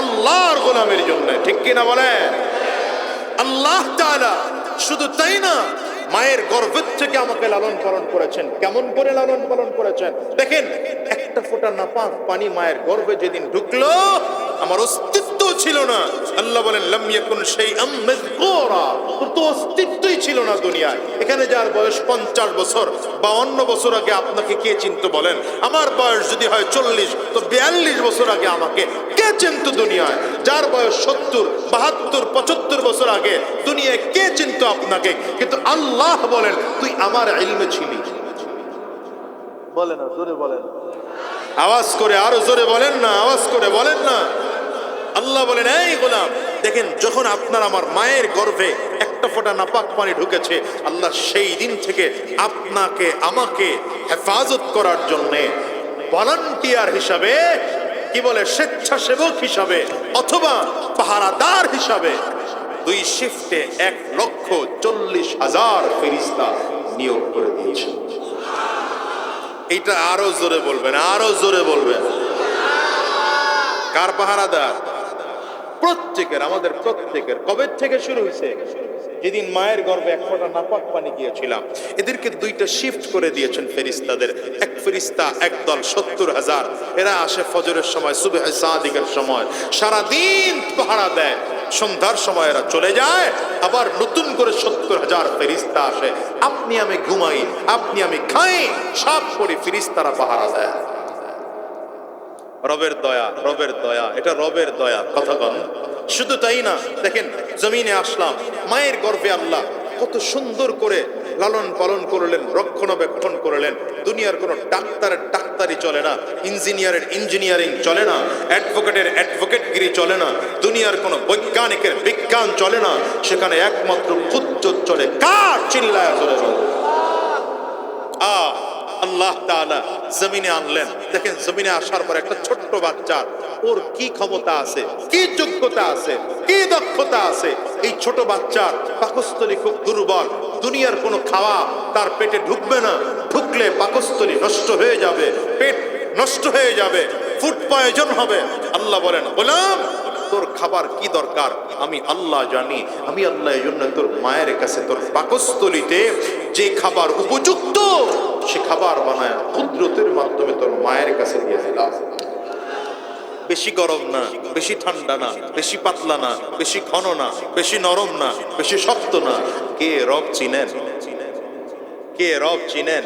আল্লাহর গোলামের জন্য, ঠিক কিনা বলেন? আল্লাহ তাআলা শুধু তাই না, মায়ের গর্ভ থেকে আমাকে লালন পালন করেছেন। কেমন করে লালন পালন করেছেন দেখেন, একটা ফোঁটা নাপাক পানি মায়ের গর্ভে যেদিন ঢুকলো আমার অস্তিত্ব ছিল না। আল্লাহ বলেন লাম ইয়াকুন শাইআম মাযকুরা, তো অস্তিত্বই ছিল না দুনিয়ায়। এখানে যার বয়স 50 বছর, 52 বছর আগে আপনাকে কে চিনতো বলেন? আমার বয়স যদি হয় 40, তো 42 বছর আগে আমাকে কে চিনতো দুনিয়ায়? যার বয়স 70, 72, 75 বছর আগে দুনিয়ায় কে চিনতো আপনাকে? কিন্তু আল্লাহ বলেন তুই আমার ইলমে ছিলি। বলেন না, জোরে বলেন, আওয়াজ করে, আরো জোরে বলেন না, আওয়াজ করে বলেন না। আল্লাহ বলেন এই গোলাম দেখেন, যখন আপনার আমার মায়ের গর্ভে একটা ফোঁটা নাপাক পানি ঢুকেছে, আল্লাহ সেই দিন থেকে আপনাকে আমাকে হেফাজত করার জন্য ভলান্টিয়ার হিসাবে, কি বলে, স্বেচ্ছাসেবক হিসাবে অথবা পাহারাদার হিসাবে 2 শিফটে 1,40,000 ফেরেশতা নিয়োগ করে দিয়েছে। এটা আরো জোরে বলবেন, আরো জোরে বলবেন। কার পাহারাদার? প্রত্যেকের, আমাদের প্রত্যেকের। কবে থেকে শুরু হয়েছে? যেদিন মায়ের গর্ভে এক ফোঁটা নাপাক পানি গিয়েছিলাম। এদেরকে দুইটা শিফট করে দিয়েছেন ফেরেশতাদের। এক ফেরেশতা একদল 70,000, এরা আসে ফজরের সময়, সুবহে সাদিকের সময়, সারাদিন পাহারা দেয়। সন্ধ্যার সময় এরা চলে যায়, আবার নতুন করে 70,000 ফেরেশতা আসে। আপনি আমি ঘুমাই, আপনি আমি খাই, সব করে ফেরেশতারা পাহারা দেয়। রবের দয়া, রবের দয়া, এটা রবের দয়া। কথা বল। শুধু তাই না, দেখেন জমিনে আসলাম, মায়ের গর্ভে আল্লাহ কত সুন্দর করে লালন পালন করলেন, রক্ষণাবেক্ষণ করলেন। দুনিয়ার কোনো ডাক্তারের ডাক্তারি চলে না, ইঞ্জিনিয়ারের ইঞ্জিনিয়ারিং চলে না, অ্যাডভোকেটের অ্যাডভোকেটগিরি চলে না, দুনিয়ার কোনো বৈজ্ঞানিকের বিজ্ঞান চলে না। সেখানে একমাত্র কুজ্জত চলে। কার? চিল্লায় চলে আল্লাহ তাআলা জমিনে আনলেন। দেখেন জমিনে আসার পর একটা ছোট্ট বাচ্চা, ওর কি ক্ষমতা আছে, কি যোগ্যতা আছে, কি দক্ষতা আছে। এই ছোট বাচ্চার পাকস্থলী খুব দুর্বল, দুনিয়ার কোনো খাওয়া তার পেটে ঢুকবে না, ঢুকলে পাকস্থলী নষ্ট হয়ে যাবে, পেট নষ্ট হয়ে যাবে, ফুড পয়জন হবে। আল্লাহ বলেন, গোলাম তোর খাবার কি দরকার আমি আল্লাহ জানি। আমি আল্লাহ এই জন্য তোর মায়ের কাছে, তোর পাকস্থলীতে যে খাবার উপযুক্ত, সে খাবার বানায় কুদরতের মাধ্যমে তোর মায়ের কাছে দিয়ে দিলাম। বেশি গরম না, বেশি ঠান্ডা না, বেশি পাতলা না, বেশি ঘন না, বেশি নরম না, বেশি শক্ত না। কে রব চিনেন? কে রব চিনেন?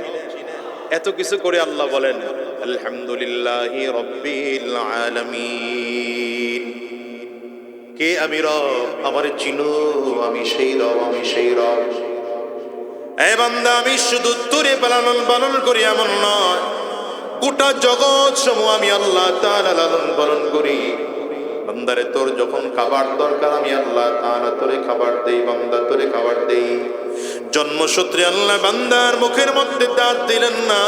এত কিছু করে আল্লাহ বলেন, আলহামদুলিল্লাহি রাব্বিল আলামিন। কে? আমি রব, আমারে চিনো, আমি সেই রব, আমি সেই রব। এ বান্দা, আমি শুধু তোরে লালন পালন করি এমন নয়, গোটা জগৎ সমূহ আমি আল্লাহ তাআলা লালন পালন করি। বান্দারে তোর যখন খাবার দরকার আমি আল্লাহ তাআলা তোরে খাবার দেই। বান্দা তোরে খাবার দেই। জন্মসূত্রে আল্লাহ বান্দার মুখের মধ্যে দাঁত দিলেন না,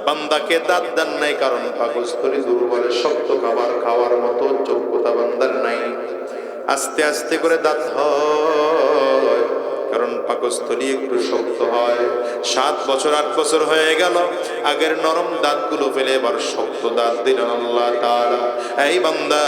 বান্দাকে দাঁত দেন নাই, কারণ পাকস্থলী দুর্বল, শক্ত খাবার খাওয়ার মতো যোগ্যতা বান্দার নাই। আস্তে আস্তে করে দাঁত হয়, কারণ পাকস্থলী একটু শক্ত হয়। 7 বছর 8 বছর হয়ে গেল, আগের নরম দাঁতগুলো ফেলে এবার শক্ত দাঁত দিলেন আল্লাহ তাআলা। এই বান্দা,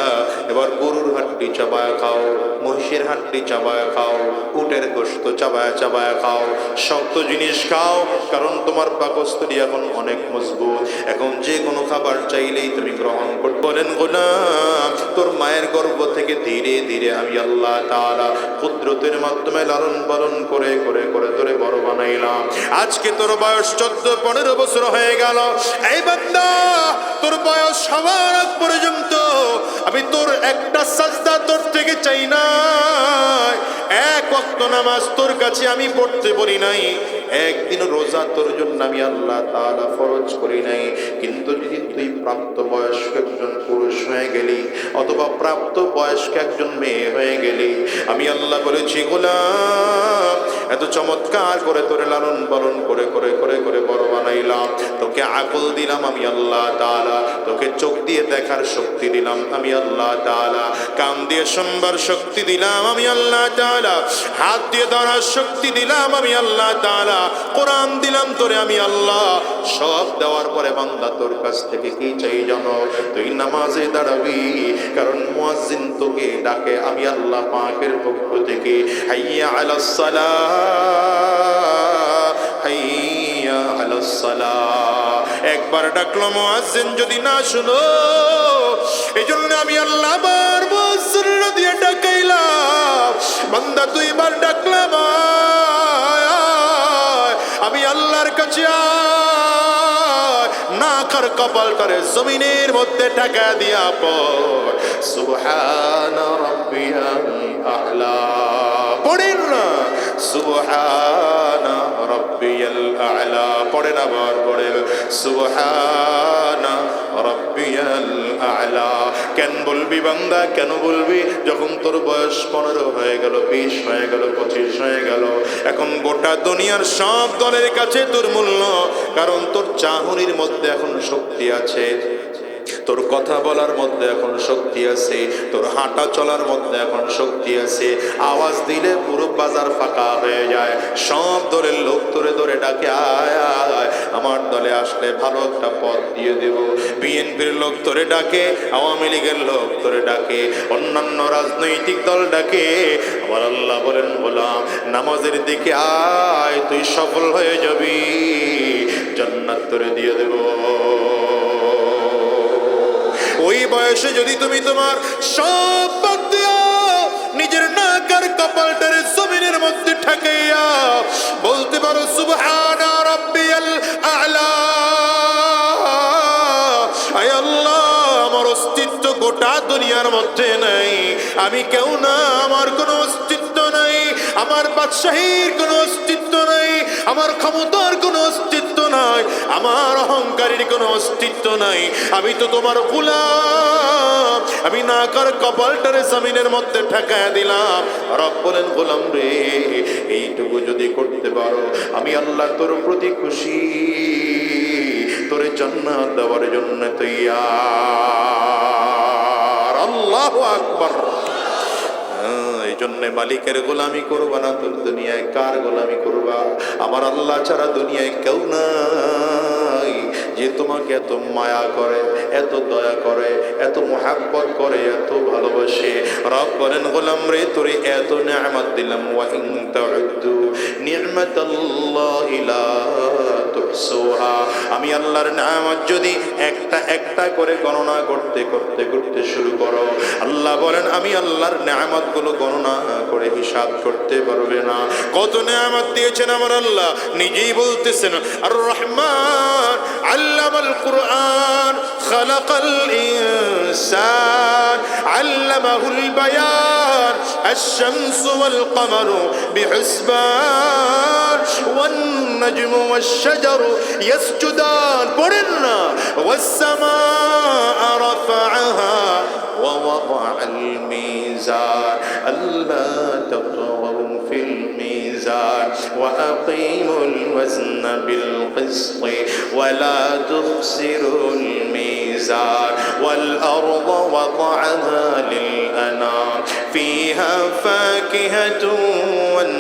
এবার গরুর হাড্ডি চাবায় খাও, মহিষের হাড্ডি চাবায় খাও, উটের গোশত চাবায় চাবায় খাও, শক্ত জিনিস খাও, কারণ তোমার পাকস্থলী এখন অনেক মজবুত। এখন যে কোনো খাবার চাইলেই তুমি গ্রহণ করতে। বলেন, গোলাম তোর মায়ের গর্ভ থেকে ধীরে ধীরে আমি আল্লাহ তাআলা কুদরতের মাধ্যমে লালন পালন করে করে করে তোরে বড় বানাইলাম। আজকে তোর বয়স 14-15 বছর হয়ে গেল। এই বান্দা, তোর বয়স হওয়ার আগ পর্যন্ত আমি তোর একটা সাজদা তোর থেকে চাই না, এক ওয়াক্ত নামাজ তোর কাছে আমি পড়তে বলি নাই, একদিন রোজা তোর জন্য আমি আল্লাহ তাআলা ফরজ করি নাই। কিন্তু যদি তুই প্রাপ্ত বয়স্ক একজন পুরুষ হয়ে গেলি, অথবা প্রাপ্ত বয়স্ক একজন মেয়ে হয়ে গেলি, আমি আল্লাহ বলেছি, গোলাম এত চমৎকার করে তোরে লালন পালন করে করে করে করে বড় বানাইলাম। তোকে আকল দিলাম আমি আল্লাহ তাআলা, তোকে চোখ দিয়ে দেখার শক্তি দিলাম আমি আল্লাহ তাআলা, কান দিয়ে শুনবার শক্তি দিলাম আমি আল্লাহ তাআলা, হাত দিয়ে ধরার শক্তি দিলাম আমি আল্লাহ তাআলা, কোরআন দিলাম তোরে আমি আল্লাহ। সব দেওয়ার পরে বান্দা তোর কাছ থেকে কি চাই জানো? তুই নামাজে দাঁড়াবি, কারণ মুয়াজ্জিন তোকে ডাকে আমি আল্লাহ পাকের পক্ষ থেকে, হাইয়া আলাস সালাহ, হাইয়া আলাস সালাহ। একবার ডাকলো মুয়াজ্জিন, যদি না শুনো, এই জন্য আমি আল্লাহ বারবার সুন্নাহ দিয়ে ডাকাইলাম। বান্দা 2 বার ডাকলাম, আমি আল্লাহর কাছে না কার কপালটারে জমিনের মধ্যে টাকা দিয়া পড়, সুবহানা রাব্বিয়াল আ'লা। পড়েন না, সুবহানা রাব্বিয়াল আ'লা। পড়েন, আবার পড়েন, সুবহানা রাব্বিয়াল আ'লা। কেন বলবি বান্দা, কেন বলবি? যখন তোর বয়স 15 হয়ে গেল, 20 হয়ে গেল, 25 হয়ে গেল, এখন গোটা দুনিয়ার সব দলের কাছে তোর মূল্য, কারণ তোর চাহনির মধ্যে এখন শক্তি আছে। তোর কথা বলার মধ্যে এখন শক্তি আছে, তোর হাঁটা চলার মধ্যে এখন শক্তি আছে। আওয়াজ দিলে পুরো বাজার ফাঁকা হয়ে যায়, সব দলের লোক তোরে ধরে ডাকে, আয় আয় আমার দলে আসলে ভালো একটা পদ দিয়ে দেব। বিএনপির লোক তোরে ডাকে, আওয়ামী লীগের লোক তোরে ডাকে, অন্যান্য রাজনৈতিক দল ডাকে। আমার আল্লাহ বলেন, গোলাম নামাজের দিকে আয়, তুই সফল হয়ে যাবি, জান্নাত তোরে দিয়ে দেব। ওই বয়সে যদি তুমি তোমার সব বাদ দিও, নিজের নাক আর কপালটারে জমিনের মধ্যে ঠেকাইয়া বলতে পারো সুবহানা রাব্বিয়াল আ'লা, আয় আল্লাহ আমার অস্তিত্ব গোটা দুনিয়ার মধ্যে নাই, আমি কেউ না, আমার কোনো অস্তিত্ব নাই, আমার বাদশাহীর কোনো অস্তিত্ব নাই, আমার ক্ষমতার কোনো অস্তিত্ব নাই, আমার অহংকারের কোনো অস্তিত্ব নাই, আমি তো তোমার গোলাম, আমি নাকার কপালটারে জমিনের মধ্যে ঠেকায়া দিলাম। রব বলেন, গোলাম রে এইটুকু যদি করতে পারো, আমি আল্লাহ তোর প্রতি খুশি, তোরে জান্নাত দেওয়ার জন্য তৈয়ার। আল্লাহু আকবার। এই জন্য মালিকের গোলামি করবা না, তোর দুনিয়ায় কার গোলামি করবা? আমার আল্লাহ ছাড়া দুনিয়ায় কেউ নাই যে তোমাকে এত মায়া করে, এত দয়া করে, এত মুহাব্বত করে, এত ভালোবাসে। রব বলেন, গোলাম রে তোরে এত নিয়ামত দিলাম, ওয়া ইন তাউদ্দু নি'মাতাল্লাহি লা তুহসুহা, আমি আল্লাহর নিয়ামত যদি একটা একটা করে গণনা করতে করতে করতে শুরু করো, আল্লাহ বলেন আমি আল্লাহর নিয়ামত গুলো গণনা করে হিসাব করতে পারবে না। কত নিয়ামত দিয়েছেন আমার আল্লাহ, নিজেই বলতেছেন আর রহমান আল্লামাল কুরআন খালাকাল ইনসান আল্লামাহুল বায়ান আশ-শামসু ওয়াল কমারু বিহুসবান ওয়ান নাজমু ওয়াশ-শাজারু ইয়াসজুদান, পড়েন না, ওয়াস-সামাআ রাফাআহা ওয়া ওয়াদাআল মিজান আল্লা তাতগাউ ফিল মিজান ওয়া আকিমুল ওয়াজনা বিল কিসতি ওয়া লা তুখসিরুল মিজান ওয়াল আরদা ওয়াদাআহা লিল আনাম ফিহা ফাকিহাতুন ওয়ান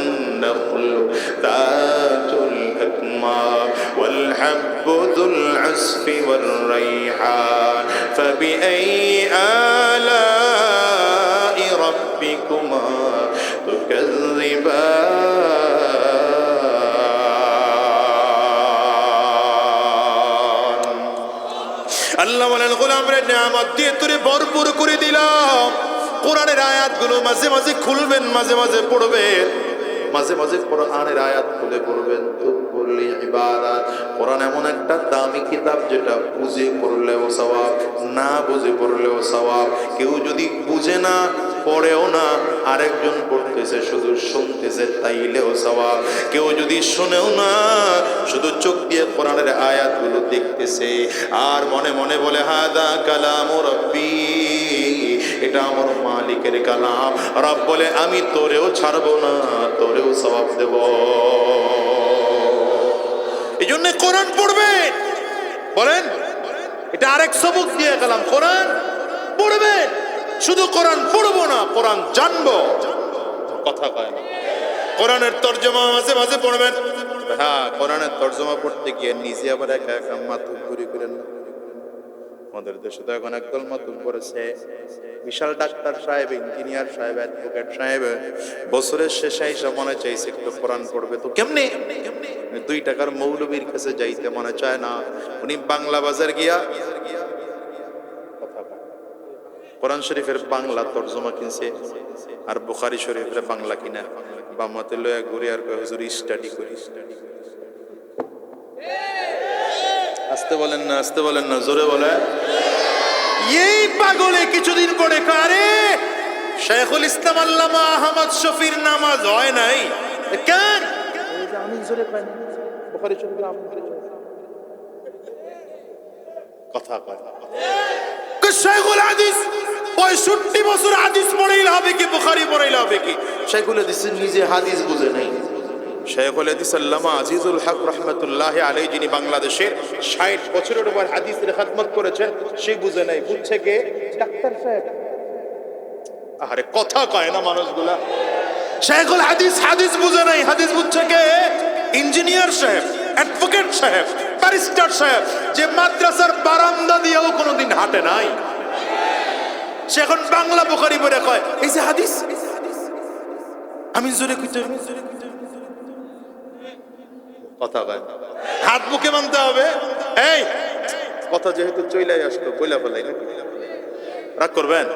নাখলু যাতুল আকমাম ওয়াল হাব্বু যুল আসফি ওয়ার রাইহান ফাবিআইয়ি আলা'i রাব্বিকুমা তুকাযযিবান। আল্লাহ বলেন, গোলামরে নিয়ামত দিয়ে তোরে ভরপুর করে দিলাম। কোরআনের আয়াতগুলো মাঝে মাঝে খুলবেন, মাঝে মাঝে পড়বেন, মাঝে মাঝে কোরআনের আয়াত খুলে পড়বেন। তো পড়লে ইবাদত। কোরআন এমন একটা দামি কিতাব যেটা বুঝে পড়লেও সওয়াব, না বুঝে পড়লেও সওয়াব। কেউ যদি বুঝে না, পড়েও না, আরেকজন পড়তেছে শুধু শুনতেছে, তাইলেও সওয়াব। কেউ যদি শুনেও না, শুধু চোখ দিয়ে কোরআনের আয়াতগুলো দেখতেছে আর মনে মনে বলে হাদা কালামু রাব্বি, এটা আমার মালিকের কালাম। রব বলে আমি তোরেও ছাড়বো না, তোরেও সওয়াব দেব। এই জন্য কোরআন পড়বেন। বলেন, এটা আরেক সবক দিয়ে গেলাম, কোরআন পড়বেন। শুধু কোরআন পড়বো না, কোরআন জানবো। কথা কয় না। কোরআনের তর্জমা মাঝে মাঝে পড়বেন। হ্যাঁ, কোরআনের তর্জমা পড়তে গিয়ে নিজে আবার একা একা মাথুর ঘুরি করেন না। আমাদের দেশে তো এখন একদল মাতুব করেছে, বিশাল ডাক্তার সাহেব, ইঞ্জিনিয়ার সাহেব, অ্যাডভোকেট সাহেব, বছরের শেষে এসে মনে চাইছে একটু কোরআন পড়বে। তো কেমনে? 2 টাকার মৌলবীর কাছে যাইতে মনে চায় না। উনি বাংলা বাজার গিয়া কোরআন শরীফের বাংলা তর্জমা কিনছে আর বুখারী শরীফের বাংলা কিনা বামাতে লয়া ঘুরে আর কয় হুজুর স্টাডি করি। আসতে বলেন না, আসতে বলেন না, জোরে বলে। এই পাগলে কিছুদিন পরে কারে শাইখুল ইসলাম আল্লামা আহমদ শফির নামাজ হয় নাই কেন? আমি জোরে কই না, বুখারী শরীফের আমি কথা কয় কে শাইখুল হাদিস 65 বছর হাদিস পড়াইলে হবে কি, বুখারী পড়াইলে হবে কি? শাইখুল হাদিস নিজে হাদিস বুঝে নাই, শাইখুল হাদিস আল্লামা আজিজুল হক রহমতুল্লাহ আলাইহি, যিনি বাংলাদেশের ৬০ বছরের উপর হাদিসের খিদমত করেছেন, সে বুঝে নাই। বুঝছে কে? ডাক্তার সাহেব। আরে কথা কয় না মানুষগুলা। শাইখুল হাদিস হাদিস বুঝে নাই, হাদিস বুঝছে কে? ইঞ্জিনিয়ার সাহেব, অ্যাডভোকেট সাহেব, ব্যারিস্টার সাহেব, যে মাদ্রাসার বারান্দা দিয়েও কোনোদিন হাঁটে নাই। সে এখন বাংলা বুখারী পড়ে কয় এই যে হাদিস। আমি জোরে কইতে কথা কয়, হাত মুখে মানতে হবে। এই কথা যেহেতু চইলাই আসলো, বইলা ফেলাই নাকি? রাগ করবেন?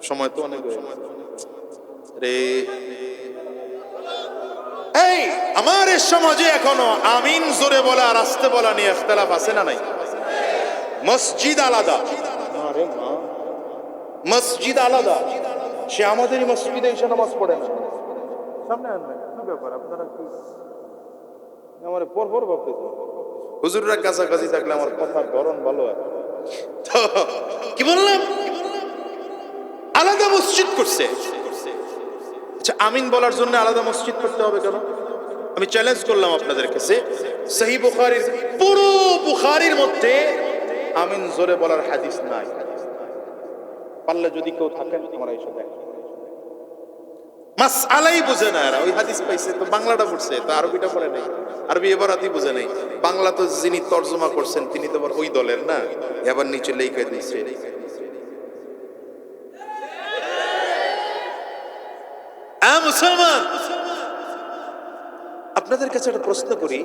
সময় তো অনেক রে। এই আমার এই সমাজে এখনো আমিন জোরে বলা আর আস্তে বলা নিয়ে ইখতিলাফ আছে না নাই? মসজিদ আলাদা, মসজিদ আলাদা। সে আমাদেরই মসজিদে এসে নামাজ পড়ে না। সামনে আনবেন কি ব্যাপার? আপনারা কি আমার পর ভাবতেছেন? হুজুররা কাছাকাছি থাকলে আমার কথার ধরন ভালো হয়। তো কি বললাম, আলাদা মসজিদ করছে। আচ্ছা, আমিন বলার জন্য আলাদা মসজিদ করতে হবে কেন? আমি চ্যালেঞ্জ করলাম আপনাদের কাছে, সহিহ বুখারীর পুরো বুখারীর মধ্যে আমিন জোরে বলার হাদিস নাই। পারলে যদি কেউ থাকেন আমরা এসে দেখেন। মাসআলাই বুঝে না এরা, ওই হাদিস পাইছে তো বাংলাটা পড়ছে, তো আরবিটা পড়ে নাই, আরবি এবারাতই বুঝে নাই। বাংলা তো যিনি তরজমা করছেন তিনি তো আবার ওই দলের না, এবার নিচে লিখে দিয়েছে। মুসলমান, আপনাদের কাছে একটা প্রশ্ন করি,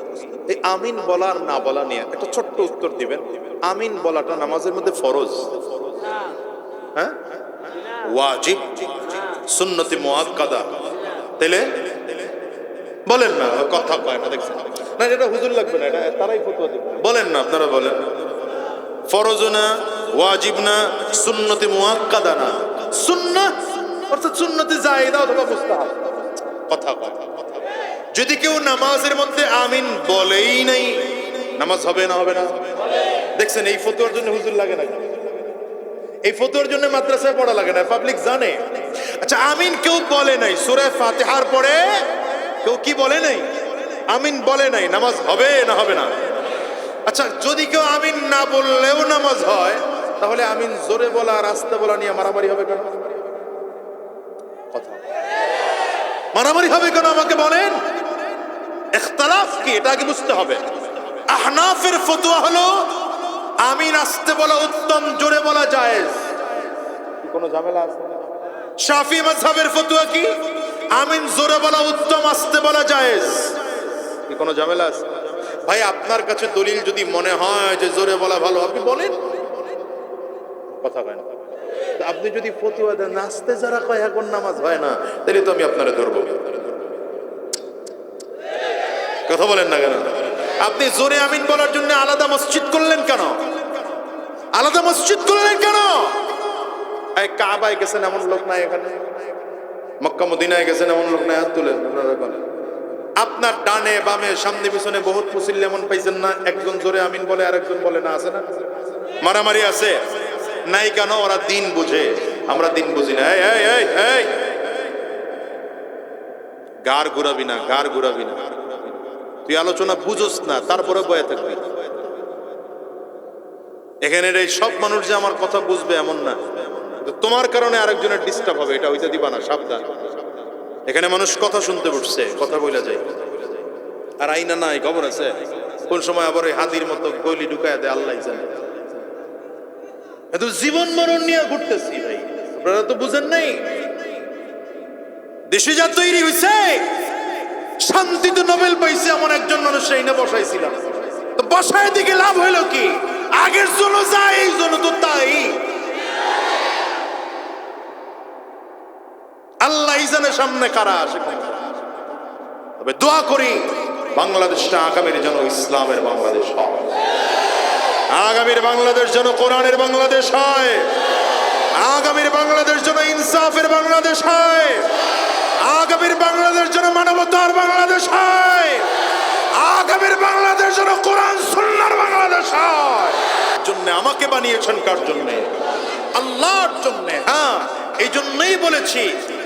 এই আমিন বলার না বলা নিয়ে একটা ছোট্ট উত্তর দিবেন। আমিন বলাটা নামাজের মধ্যে ফরজ? হ্যাঁ, ওয়াজিব, সুন্নতি মুআক্কাদা। তাইলে বলেন না, কথা কয় না। দেখছেন না, এটা হুজুর লাগবে না, এটা তারাই ফতোয়া দিবে। বলেন না, আপনারা বলেন। ফরজ না, ওয়াজিব না, সুন্নতি মুআক্কাদা না, সুন্নাহ অর্থাৎ সুন্নতি জায়েদা অথবা মুস্তাহাব। কথা কয়। যদি কেউ নামাজের মধ্যে আমিন বলেই নাই, নামাজ হবে না? হবে না? দেখছেন, এই ফতোয়ার জন্য হুজুর লাগে না, এই ফতোয়ার জন্য মাদ্রাসায় পড়া লাগে না, পাবলিক জানে। আচ্ছা, আমিন কেউ বলে নাই, সূরা ফাতিহার পরে কেউ কি বলে নাই? আমিন বলে নাই, নামাজ হবে না? হবে না? আচ্ছা, যদি কেউ আমিন না বললেও নামাজ হয়, তাহলে আমিন জোরে বলা আর আস্তে বলা নিয়ে মারামারি হবে কেন? কথা মারামারি হবে কেন আমাকে বলেন? ইখতিলাফ কি এটা আগে বুঝতে হবে। আহনাফের ফতোয়া হলো আমিন আস্তে বলা উত্তম, জোরে বলা জায়েজ। কি কোনো ঝামেলা আছে? শাফি মাযহাবের ফতোয়া কি? আমিন জোরে বলা উত্তম, আস্তে বলা জায়েজ। কি কোনো ঝামেলা আছে? ভাই, আপনার কাছে দলিল যদি মনে হয় যে জোরে বলা ভালো, আপনি বলেন, কথা কয় না। আপনি যদি ফতোয়া দেন নাচতে যারা কয় এখন নামাজ হয় না, তাহলে তো আমি আপনারে ধরবো। কথা বলেন না কেন? আপনি জোরে আমিন বলার জন্য আলাদা মসজিদ করলেন কেন? আলাদা মসজিদ করলেন কেন? এই কাবায় গেছেন এমন লোক নাই এখানে, মক্কা মদিনায় গেছেন এমন লোক নাই, হাত তুলেন। আপনার ডানে বামে সামনে পিছনে বহুত মুসল্লি এমন পাইছেন না একজন জোরে আমিন বলে আর একজন বলে না? আছে না? মারামারি আছে নাই কেন? ওরা দিন বুঝে, আমরা দিন বুঝি না। এই এই এই গার ঘুরাবি না, গার ঘুরাবি না। তুই আলোচনা বুঝোস না, তারপরে বয়ে থাকবি। এখানে এই সব মানুষ যে আমার কথা বুঝবে এমন না, তোমার কারণে আরেকজনের ডিস্টার্ব হবে, এটা হইতে দিবা না, সাবধান। এখানে মানুষ কথা শুনতে বসছে, কথা বলা যায় আর আইনা নাই, খবর আছে কোন সময় আবার ওই হাতির মতো গলি ঢুকায় দেয় আল্লাহ জানে। এত জীবন মরণ নিয়ে ঘুরতেছি ভাই, আপনারা তো বুঝেন নাই। দেশে যা তৈরি হয়েছে, শান্তিতে নোবেল পাইছে এমন একজন মানুষ এনে বসাইছিলাম, তো বসায় দিকে লাভ হইলো কি? আগের জন্য যা, এই জন্য তো তাই। আল্লাহ জানে সামনে কারা আসে। তবে দোয়া করি বাংলাদেশটা আগামীর যেন ইসলামের বাংলাদেশ হয়, আগামীর বাংলাদেশ যেন কোরআনের বাংলাদেশ হয়, আগামীর বাংলাদেশ যেন ইনসাফের বাংলাদেশ হয়, আগামীর বাংলাদেশ যেন মানবতার বাংলাদেশ হয়, আগামীর বাংলাদেশ যেন কোরআন সুন্নাহর বাংলাদেশ হয়। জন্য আমাকে বানিয়েছেন কার জন্য? আল্লাহর জন্য। হ্যাঁ, এই জন্যই বলেছি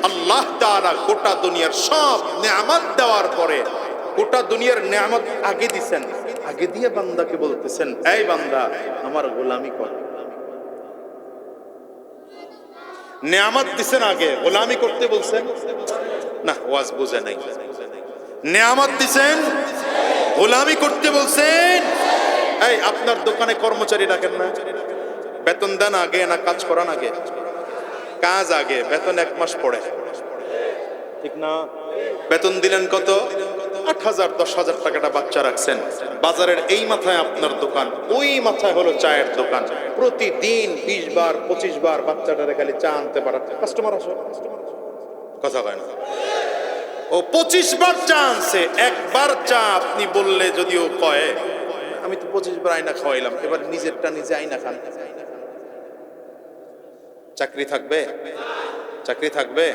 আল্লাহ তাআলা গোটা দুনিয়ার সব নেয়ামত দেওয়ার পরে গোটা দুনিয়ার নেয়ামত আগে দিছেন, আগে দিয়ে বান্দাকে বলতেছেন, এই বান্দা আমার গোলামি কর। নেয়ামত দিছেন আগে, গোলামি করতে বলছেন না। ওয়াজ বুঝে নাই। নেয়ামত দিছেন, গোলামি করতে বলছেন। এই আপনার দোকানে কর্মচারী রাখেন না, বেতন দেন আগে না কাজ করান আগে? কাজ আগে, বেতন 1 মাস পরে, ঠিক না? বেতন দিলেন কত? 8,000 10,000 টাকাটা বাচ্চা রাখছেন, বাজারের এই মাথায় আপনার দোকান, ওই মাথায় হলো চায়ের দোকান। প্রতিদিন 20 বার 25 বার বাচ্চাটারে খালি চা আনতে পারেন, কাস্টমার আসে, কথা কয় না? ও 25 বার চা আনছে, একবার চা আপনি বললে যদিও কয় আমি তো 25 বার আইনা খাওয়াইলাম, এবার নিজেরটা নিজে আইনা খান, চাকরি থাকবে? চাকরি থাকবে?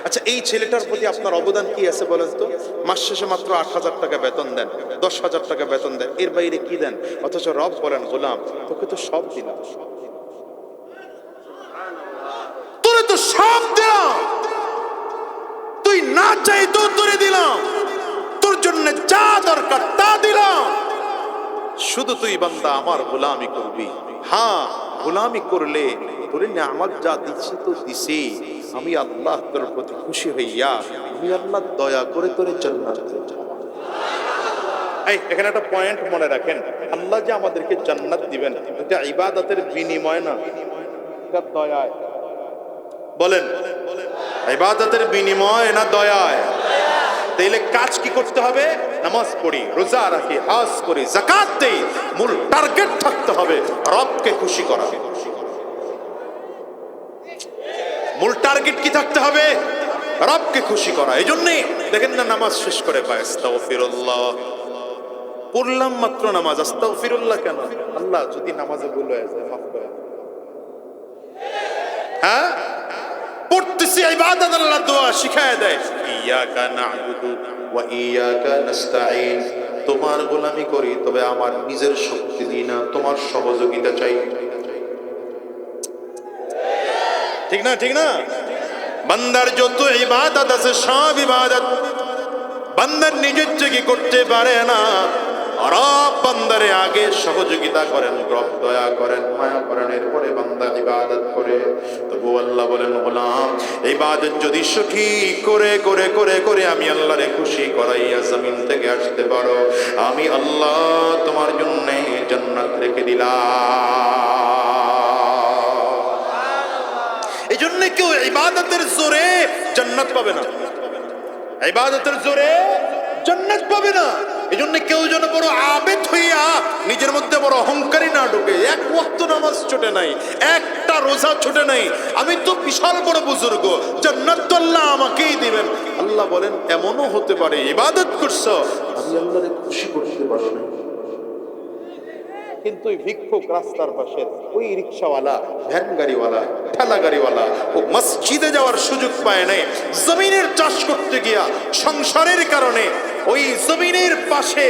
আচ্ছা, এই ছেলেটার প্রতি আপনার অবদান কি আছে বলেন তো? মাস শেষে মাত্র 8,000 টাকা বেতন দেন, 10,000 টাকা বেতন দেন, এর বাইরে কি দেন? অথচ রব বলেন, গোলাম তোকে তো সব দিলাম, তোরে তো সব দিলাম, তুই না চাইতো তোরে দিলাম, তোর জন্য যা দরকার তা দিলাম, শুধু তুই বান্দা আমার গোলামি করবি। হ্যাঁ, গোলামি করলে তোরে নেয়ামত যা দিচ্ছি তো দিছি, আমি আল্লাহ তোর প্রতি খুশি হইয়া আমি আল্লাহ দয়া করে তোরে জান্নাত দেব। এই এখানে একটা পয়েন্ট মনে রাখেন, আল্লাহ যে আমাদেরকে জান্নাত দিবেন এটা ইবাদতের বিনিময় না, এটা দয়ায়। বলেন, ইবাদতের বিনিময় না দয়ায়? তাইলে কাজ কি করতে হবে? নামাজ পড়ি, রোজা রাখি, হজ করি, যাকাত দেই, মূল টার্গেট থাকতে হবে রবকে খুশি করা। মূল টার্গেট কি থাকতে হবে? রবকে খুশি করা। এই জন্যই দেখেন না, নামাজ শেষ করে পায় আস্তাগফিরুল্লাহ, পড়লাম মাত্র নামাজ, আস্তাগফিরুল্লাহ কেন? আল্লাহ যদি নামাজে ভুল হয়ে যায় মাফ করে। হ্যাঁ, পড়তেছি ইবাদত, আল্লাহ দোয়া শিখায় দেয়, ইয়াকা না'বুদু ওয়া ইয়াকা নাস্তাঈন, তোমার গোলামি করি তবে আমার নিজের শক্তি দিই না, তোমার সহযোগিতা চাই। ঠিক না? ঠিক না? বান্দার যত ইবাদত আছে সব ইবাদত বান্দার নিজের থেকে করতে পারে না, রব বান্দারে আগে সহযোগিতা করেন, রব দয়া করেন, মায়া করেন, এরপরে বান্দা ইবাদত করে। তবু আল্লাহ বলেন, গোলাম ইবাদত যদি সঠিক করে করে করে করে আমি আল্লাহরে খুশি করাইয়া জমিন থেকে আসতে পারো, আমি আল্লাহ তোমার জন্য জান্নাত রেখে দিলাম। এই জন্য কেউ ইবাদতের জোরে জান্নাত পাবে না, ইবাদতের জোরে জান্নাত পাবে না। এই জন্য কেউ যেন বড় আবেদ হইয়া নিজের মধ্যে বড় অহংকারী না ঢুকে। এক ওয়াক্ত নামাজ ছোটে নাই, একটা রোজা ছোটে নাই, আমি তো বিশাল বড় বুজুর্গ, জান্নাত তো আল্লাহ আমাকেই দিবেন। আল্লাহ বলেন, এমনও হতে পারে ইবাদত করছো, আমি আল্লাহরে খুশি করতে পারো না, কিন্তু ওই ভিক্ষুক রাস্তার পাশের ওই রিক্সাওয়ালা, ভ্যান গাড়িওয়ালা, ঠেলা গাড়িওয়ালা ও মসজিদে যাওয়ার সুযোগ পায় নাই, জমিনের চাষ করতে গিয়া সংসারের কারণে ওই জমিনের পাশে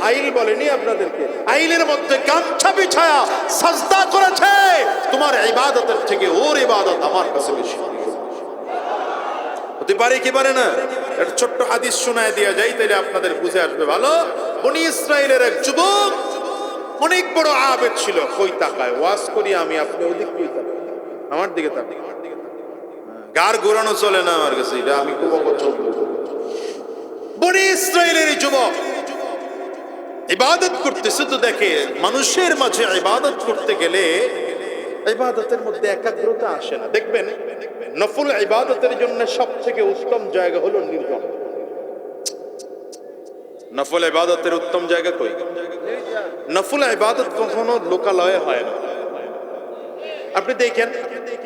আইল বলেনি আপনাদেরকে, আইলের মধ্যে গামছা বিছায়া সাজদা করেছে। তোমার ইবাদতের থেকে ওর ইবাদত আমার কাছে বেশি। হতে পারে কি পারে না? একটা ছোট্ট হাদিস শোনায় দিয়া যাই, তাইলে আপনাদের বুঝে আসবে ভালো। বনি ইসরাইলের এক যুবক অনেক বড় আবেদ ছিল, কই তাকায় ওয়াজ করি আমি, আপনি ওদিক কই তাকায়, আমার দিকে তাকায়, গার ঘোরানো চলে না আমার কাছে, এটা আমি খুব অপছন্দ করি। বনি ইসরাইলের যুবক ইবাদত করতেছে, তো দেখে মানুষের মাঝে ইবাদত করতে গেলে ইবাদতের মধ্যে একাগ্রতা আসে না। দেখবেন নফল ইবাদতের জন্য সব থেকে উত্তম জায়গা হলো নির্জন। নফল ইবাদতের উত্তম জায়গা কই? নফল ইবাদত কখনো লোকালয়ে হয় না। আপনি দেখেন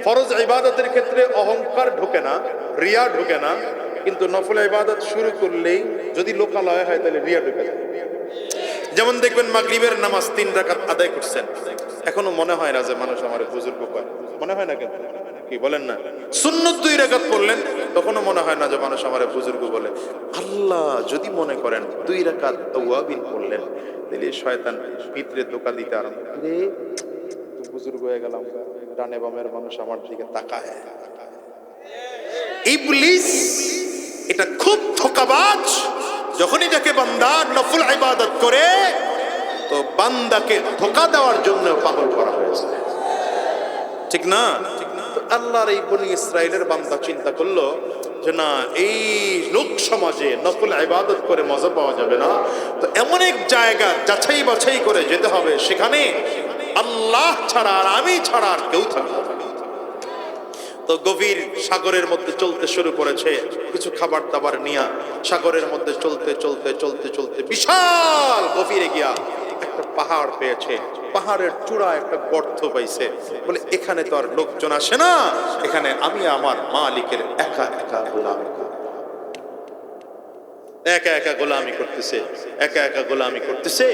ফরজ ইবাদতের ক্ষেত্রে অহংকার ঢোকে না, রিয়া ঢোকে না, কিন্তু নফল ইবাদত শুরু করলেই যদি লোকালয়ে হয় তাহলে রিয়া ঢোকে। যেমন দেখবেন মাগরিবের নামাজ 3 রাকাত আদায় করছেন, এখনো মনে হয় না যে মানুষ আমার বুজুর্গ করে, মনে হয় না কেন? কি বলেন না? সুন্নত 2 রাকাত পড়লেন, তখনও মনে হয় না যে মানুষ আমার বুজুর্গ বলে। আল্লাহ যদি মনে করেন 2 রাকাত তাওয়াবিন পড়লেন, তাহলে শয়তান ভিতরে ধোঁকা দিতে আরম্ভ করে, বুজুর্গ হয়ে গেলাম। ডানে বামের মানুষ আমার দিকে তাকায়। ইবলিস এটা খুব ধোঁকাবাজ। যখনই দেখে বান্দা নফল ইবাদত করে, তো বান্দাকে ধোঁকা দেওয়ার জন্য পাগল করা হয়েছে, ঠিক না? তো আল্লাহর এই বনি ইসরাইলের বান্দা চিন্তা করলো যে না, এই লোক সমাজে নফল ইবাদত করে মজা পাওয়া যাবে না, তো এমন এক জায়গা যাচাই বাছাই করে যেতে হবে, সেখানে আল্লাহ ছাড়া আর আমি ছাড়া আর কেউ থাকবে না। তো গভীর সাগরের মধ্যে চলতে শুরু করেছে, কিছু খাবার দাবার নিয়ে সাগরের মধ্যে চলতে চলতে চলতে চলতে বিশাল গভীরে গিয়া একটা পাহাড় পেয়েছে। পাহাড়ের চূড়া একটা গর্ত পাইছে, বলে এখানে তো আর লোকজন আসে না, এখানে আমি আমার মালিকের একা একা গোলামি, একা একা গোলামি করতেছে, একা একা গোলামি করতেছে।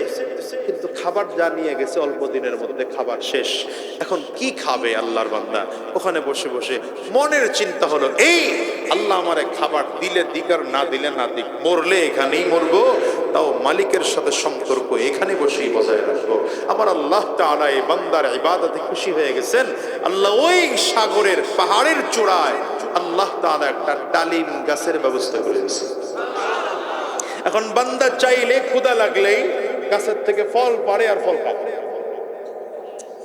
কিন্তু খাবার যা নিয়ে গেছে অল্প দিনের মধ্যে খাবার শেষ। এখন কি খাবে আল্লাহর বান্দা? ওখানে বসে বসে মনের চিন্তা হলো, এই আল্লাহ আমারে খাবার দিলে দিক আর না দিলে না দিক, মরলে এখানেই মরবো, তাও মালিকের সাথে সম্পর্ক এখানে বসেই বজায় রাখবো। আমার আল্লাহ তাআলা এই বান্দার ইবাদতে খুশি হয়ে গেছেন। আল্লাহ ওই সাগরের পাহাড়ের চূড়ায় আল্লাহ তাআলা একটা ডালিম গাছের ব্যবস্থা করে দিয়েছেন। এখন বান্দা চাইলে ক্ষুধা লাগলেই গাছের থেকে ফল পাড়ে আর ফল খাবে।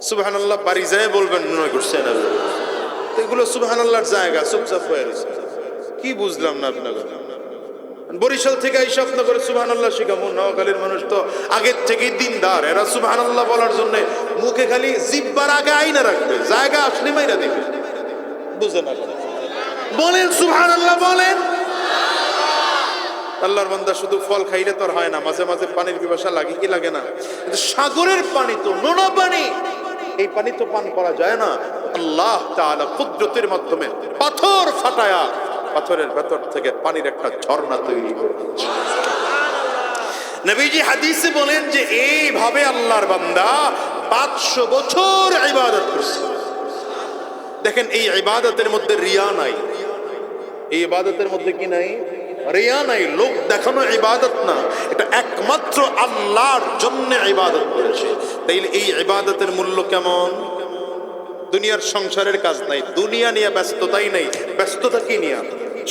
সুবহানাল্লাহ, বাড়ি যায় বলবেন মনে করছেন এগুলো সুবহানাল্লাহর জায়গা, চুপচাপ হয়ে রয়েছে। কি বুঝলাম না আপনাদের? বরিশাল থেকে এই স্বপ্ন করে সুবহানাল্লাহ শিখাবো। নোয়াখালীর মানুষ তো আগের থেকেই দিনদার, এরা সুবহানাল্লাহ বলার জন্য মুখে খালি জিব্বার আগে আইনা রাখবে, জায়গা আসলে মাইরা দিবে। বুঝে না, বলেন সুবহানাল্লাহ বলেন। আল্লাহর বান্দা শুধু ফল খাইলে তো আর হয় না, মাঝে মাঝে পানির পিপাসা লাগে কি লাগে না? কিন্তু সাগরের পানি তো নোনা পানি, এই পানি তো পান করা যায় না। আল্লাহ তাআলা কুদরতের মাধ্যমে পাথর ফাটায়া পাথরের ভেতর থেকে পানির একটা ঝর্ণা তৈরি করে দিয়েছে। নবীজি হাদিসে বলেন যে এইভাবে আল্লাহর বান্দা 500 বছর ইবাদত করছে। দেখেন, এই ইবাদতের মধ্যে রিয়া নাই, এই ইবাদতের মধ্যে কি নাই? রিয়া নাই, লোক দেখানো ইবাদত না, এটা একমাত্র আল্লাহর জন্য ইবাদত করেছে। তাইলে এই ইবাদতের মূল্য কেমন? দুনিয়ার সংসারের কাজ নাই, দুনিয়া নিয়ে ব্যস্ততাই নাই, ব্যস্ততা কি নিয়ে?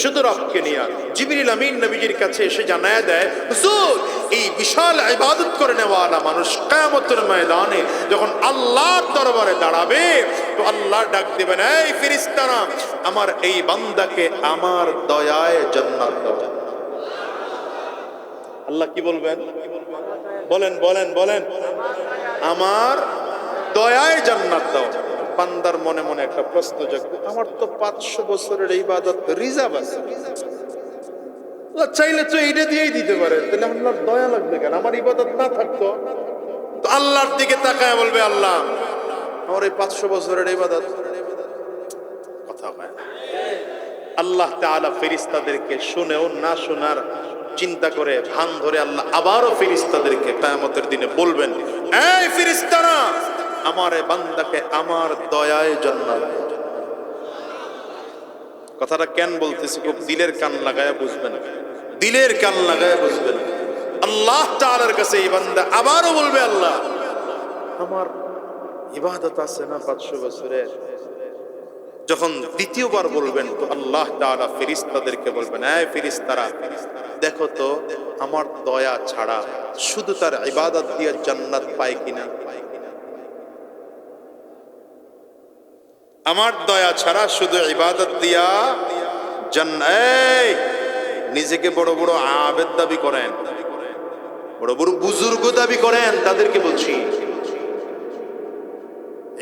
শুধু রবকে নিয়ে। জিবরিল আমিন নবীজির কাছে এসে জানায় দেয়, হুজুর এই বিশাল ইবাদত করে নেওয়ালা মানুষ কিয়ামতের ময়দানে যখন আল্লাহর দরবারে দাঁড়াবে, তো আল্লাহ ডাক দিবেন, এই ফেরেশতারা, আমার এই বান্দাকে আমার দয়ায় জান্নাত দাও। আল্লাহ কি বলবেন? বলেন বলেন বলেন, আমার দয়ায় জান্নাত দাও। বান্দার মনে মনে একটা প্রশ্ন জাগবে, আমার তো 500 বছরের ইবাদত রিজার্ভ আছে, আল্লাহ চাইলে তো এইটা দিয়েই দিতে পারেন, তাহলে আল্লাহর দয়া লাগবে কেন? আমার ইবাদত না থাকতো তো আল্লাহর দিকে তাকায় বলবে, আল্লাহ আমার এই 500 বছরের ইবাদত। কথা হয় না। আল্লাহ তাআলা ফেরেশতাদেরকে শুনেও না শোনার চিন্তা করে ভান ধরে আল্লাহ আবারও ফেরেশতাদেরকে কিয়ামতের দিনে বলবেন, এই ফেরেশতারা, আমার এই বান্দাকে আমার দয়ায় জান্নাত। কথাটা কেন বলতেছি, খুব দিলের কান লাগায় বুঝবেন, দিলের কান লাগায় বুঝবেন। আল্লাহ তাআলার কাছে এই বান্দা আবারও বলবে, আল্লাহ আমার ইবাদত আছে না 500 বছরের। যখন দ্বিতীয়বার বলবেন, তো আল্লাহ তাআলা ফেরেশতাদেরকে বলবেন, এই ফেরেশতারা, দেখো তো আমার দয়া ছাড়া শুধু তার ইবাদত দিয়ে জান্নাত পায় কিনা। আমার দয়া ছাড়া শুধু ইবাদত দিয়া জান্নাত। নিজেকে বড় বড় আবেদ দাবি করেন, বড় বড় বুজুর্গ দাবি করেন, তাদেরকে বলছি,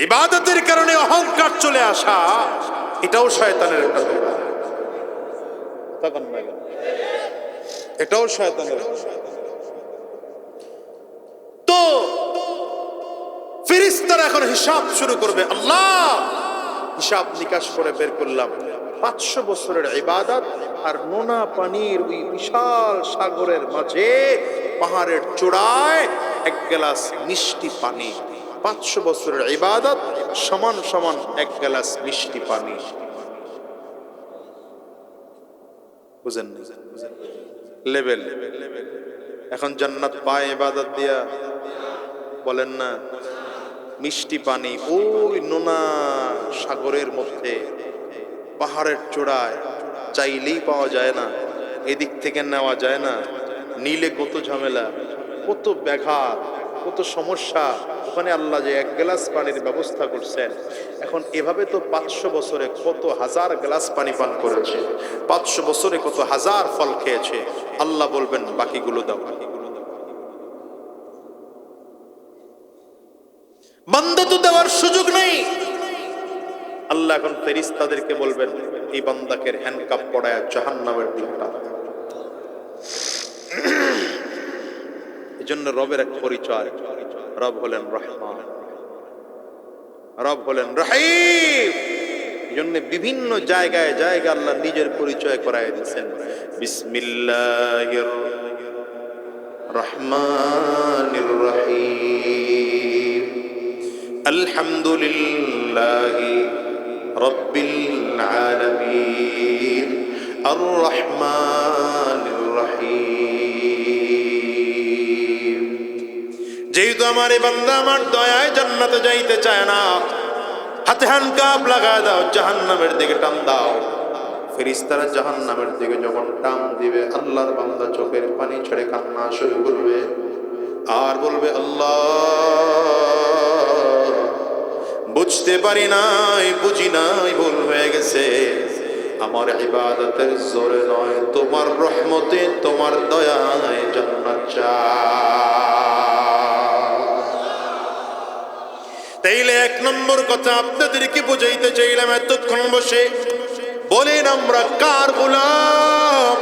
ইবাদতের কারণে অহংকার চলে আসা, এটাও শয়তানের একটা ধোঁকা। এটাও শয়তানের। তো ফেরেশতারা এখন হিসাব শুরু করবে। আল্লাহ হিসাব নিকাশ করে বের করলাম, 500 বছরের ইবাদত আর নোনা পানির ওই বিশাল সাগরের মাঝে পাহাড়ের চূড়ায় এক গ্লাস মিষ্টি পানি। 500 বছরের ইবাদত সমান সমান এক গ্লাস মিষ্টি পানি। বুঝেন লেভেল। এখন জান্নাত পায় ইবাদত দিয়া? বলেন না। মিষ্টি পানি ওই নোনা সাগরের মধ্যে, পাহাড়ের চূড়ায়, চাইলেই পাওয়া যায় না, এদিক থেকে নেওয়া যায় না, নিলে কত ঝামেলা, কত ব্যাঘাত, কত সমস্যা। ওখানে আল্লাহ যে এক গ্লাস পানির ব্যবস্থা করছেন, এখন এভাবে তো 500 বছরে কত হাজার গ্লাস পানি পান করেছে, 500 বছরে কত হাজার ফল খেয়েছে। আল্লাহ বলবেন বাকিগুলো দাও। বান্দা তো দেওয়ার সুযোগ নেই। আল্লাহ এখন ফেরেশতাদেরকে বলবেন এই বান্দাকে হ্যান্ডকাপ পড়ায় জাহান্নামের দিকে টানো। এজন্য রবের এক পরিচয়, রব হলেন রহমান, রব হলেন রহিম। এজন্য বিভিন্ন জায়গায় জায়গায় আল্লাহ নিজের পরিচয় করায় দিয়েছেন। বিসমিল্লাহির রহমানির রহিম, আলহামদুলিল্লাহি রাব্বিল আলামিন, আর রহমানির রহিম। যেহেতু আমার এই বান্দা আমার দয়ায় জান্নাতে যাইতে চায় না, হাতে হ্যান্ডকাপ লাগায় দাও, জাহান্নামের দিকে টান দাও। ফেরেশতারা জাহান্নামের দিকে যখন টান দিবে, আল্লাহর বান্দা চোখের পানি ছেড়ে কান্না শুরু করবে আর বলবে আল্লাহ, বুঝতে পারি নাই, বুঝি নাই, ভুল হয়ে গেছে। আমার ইবাদতের জোরে নয়, তোমার রহমতে, তোমার দয়ায় জান্নাত চাই। তাইলে এক নম্বর কথা আপনাদেরকে বুঝাইতে চাইলাম এতক্ষণ বসে, বলেন আমরা কার গোলাম?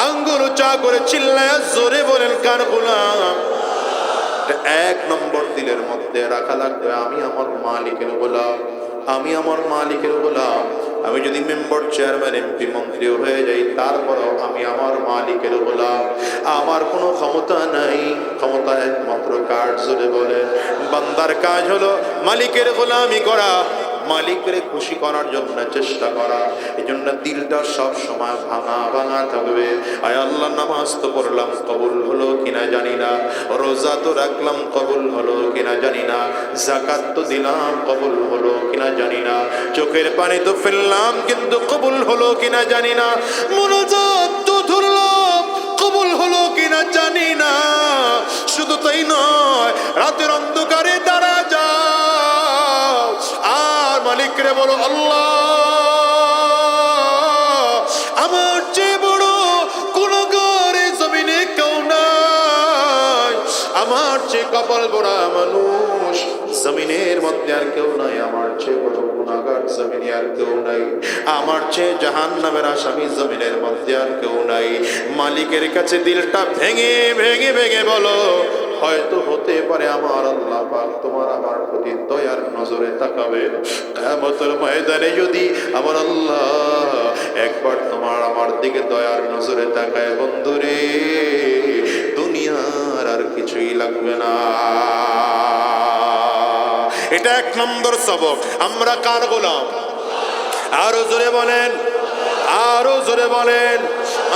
আঙ্গুল উঁচা করে চিল্লায় জোরে বলেন কার গোলাম? এক নম্বর দিলের মধ্যে রাখা লাগবে, আমি আমার মালিকের গোলাম, আমি আমার মালিকের গোলাম। আমি যদি মেম্বার, চেয়ারম্যান, এমপি, মন্ত্রীও হয়ে যাই, তারপরেও আমি আমার মালিকের গোলাম। আমার কোনো ক্ষমতা নাই, ক্ষমতা একমাত্র কার? জোরে বলে। বান্দার কাজ হলো মালিকের গোলামি করা, মালিকরে খুশি করার জন্য চেষ্টা করা। এই জন্য দিলটা সব সময় ভাঙা ভাঙা থাকবে। আয় আল্লাহ, নামাজ তো পড়লাম, কবুল হলো কিনা জানি না, রোজা তো রাখলাম, কবুল হলো কিনা জানি না, যাকাত তো দিলাম, কবুল হলো কিনা জানি না, চোখের পানি তো ফেললাম, কিন্তু কবুল হলো কিনা জানি না, মুনাজাত তো ধরলাম, কবুল হলো কিনা জানি না। শুধু তাই নয়, রাতের অন্ধকারে দাঁড়া যাও আর মালিকরে বলো আল্লাহ, আমার চেয়ে বড় গুনাহগার এই জমিনে কেউ নাই, আমার চেয়ে কপাল পোড়া মানুষ জমিনের মধ্যে আর কেউ নাই, আমার চেয়ে বড় গুনাহগার জমিনে আর কেউ নাই, আমার চেয়ে জাহান্নামের আসামি জমিনের মধ্যে আর কেউ নাই। মালিকের কাছে দিলটা ভেঙে ভেঙে ভেঙে বলো, হয়তো হতে পারে আমার আল্লাহ পাক তোমার আমার প্রতি দয়ার নজরে তাকাবে। কিয়ামতের ময়দানে যদি আমার আল্লাহ একবার তোমার আমার দিকে দয়ার নজরে তাকায়, বন্ধুরে, দুনিয়ার আর কিছুই লাগবে না। এটা এক নম্বর সবক। আমরা কার গোলাম? আরো জোরে বলেন, আরো জোরে বলেন।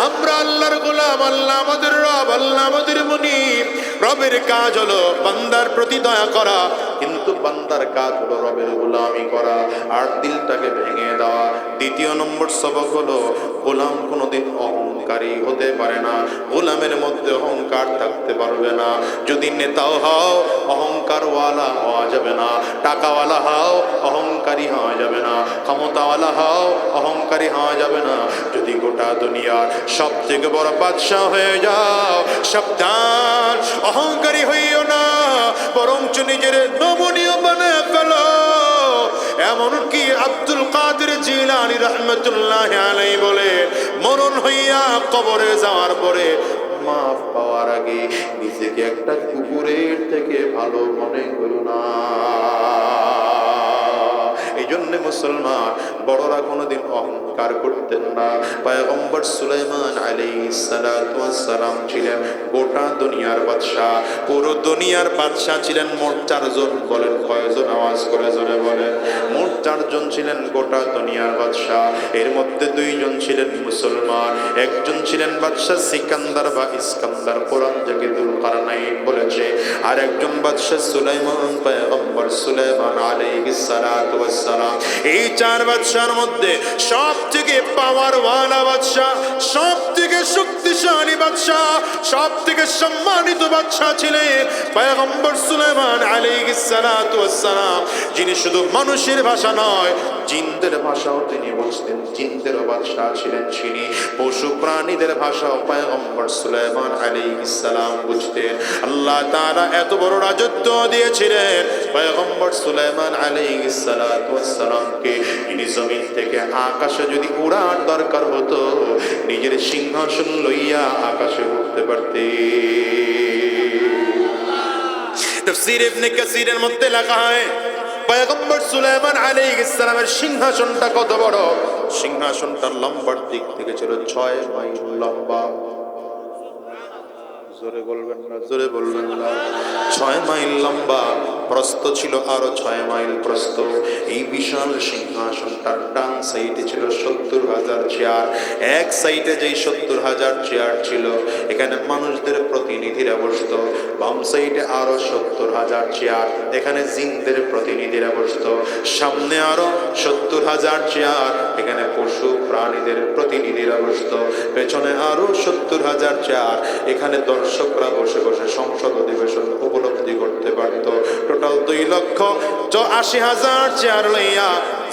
আমরা আল্লাহর গোলাম, আল্লাহ আমাদের রব, আল্লাহ আমাদের মুনিব। রবের কাজ হলো বান্দার প্রতি দয়া করা, কিন্তু বান্দার কাজ হলো রবের গোলামি করা আর দিলটাকে ভেঙে দেওয়া। দ্বিতীয় নম্বর সবক হলো গোলাম কোনোদিন অহংকারী হতে পারে না, গোলামের মধ্যে অহংকার থাকতে পারবে না। যদি নেতাও হও, অহংকারওয়ালা হওয়া যাবে না, টাকাওয়ালা হও, অহংকারী হওয়া যাবে না, ক্ষমতাওয়ালা হও, অহংকারী হওয়া যাবে না। যদি গোটা দুনিয়ার সব থেকে বড় বাদশাহ হয়ে যাও, সাবধান, অহংকারী হইও না, বরঞ্চ নিজের নমনীয় বানায় ফেলো। এমনকি আব্দুল কাদের জিলানী রাহমাতুল্লাহ আলাইহি বলে, মরণ হইয়া কবরে যাওয়ার পরে মাফ পাওয়ার আগে নিজেকে একটা কুকুরের থেকে ভালো মনে করো না। এই জন্য মুসলমান বড়রা কোনোদিন অহংকার করতেন না। পয়গম্বর সুলাইমান আলাইহিস সালাতু ওয়াস সালাম ছিলেন গোটা দুনিয়ার বাদশা। পুরো দুনিয়ার বাদশা ছিলেন মোট 4 জন। বলেন কয়জন? আওয়াজ করে জোরে বলেন। মোট 4 জন ছিলেন গোটা দুনিয়ার বাদশা। এর মধ্যে 2 জন ছিলেন মুসলমান, একজন ছিলেন বাদশা সিকান্দার বা ইস্কান্দার, কোরআন থেকে যুলকারনাইন বলেছে। আর একজন বাদশা সুলাইমান, পয়গম্বর সুলাইমান আলাইহিস সালাতু ওয়াস সালাম। এই 4 বাদশার মধ্যে সবথেকে পাওয়ারওয়ালা বাদশা, সবথেকে শক্তিশালী বাদশা, সবথেকে সম্মানিত বাদশা ছিলেন পয়গম্বর সুলাইমান আলাইহিস সালাতু ওয়াস সালাম, যিনি শুধু মানুষের ভাষা নয়, জিনদের ভাষাও তিনি বুঝতেন। জিনদেরও বাদশা ছিলেন তিনি। পশু প্রাণীদের ভাষাও পয়গম্বর সুলাইমান আলাইহিস সালাম বুঝতেন। আল্লাহ তাআলা এত বড় রাজত্ব দিয়েছিলেন পয়গম্বর সুলাইমান আলাইহিস সালাতু ওয়াস সালামকে। তিনি জমিন থেকে আকাশে যদি উড়ার দরকার হতো, নিজের সিংহাসন লইয়া আকাশে উঠতে পারতেন। তাফসীর ইবনে কাসীরের মধ্যে লেখা হয় পয়গম্বর সুলাইমান আলাইহিস সালামের সিংহাসনটা কত বড়। সিংহাসনটার লম্বার দিক থেকে ছিল 6 মাইল লম্বা। জোরে বলবেন না, জোরে বলবেন না। 6 মাইল লম্বা, প্রস্থ ছিল আরো 6 মাইল প্রস্থ। এই বিশাল সিংহাসনটার ডান সাইডে ছিল 70,000 চেয়ার। এক সাইডে যেই 70,000 চেয়ার ছিল, এখানে মানুষদের প্রতিনিধিরা বসত। বাম সাইডে আরো 70,000 চেয়ার, এখানে জিনদের প্রতিনিধিরা বসত। সামনে আরো 70,000 চেয়ার, এখানে পশু প্রাণীদের প্রতিনিধিরা বসত। পেছনে আরো 70,000 চেয়ার, এখানে দর্শকরা বসে বসে সংসদ অধিবেশন উপলব্ধি করতে পারত। টোটাল 2,80,000 চেয়ার লইয়া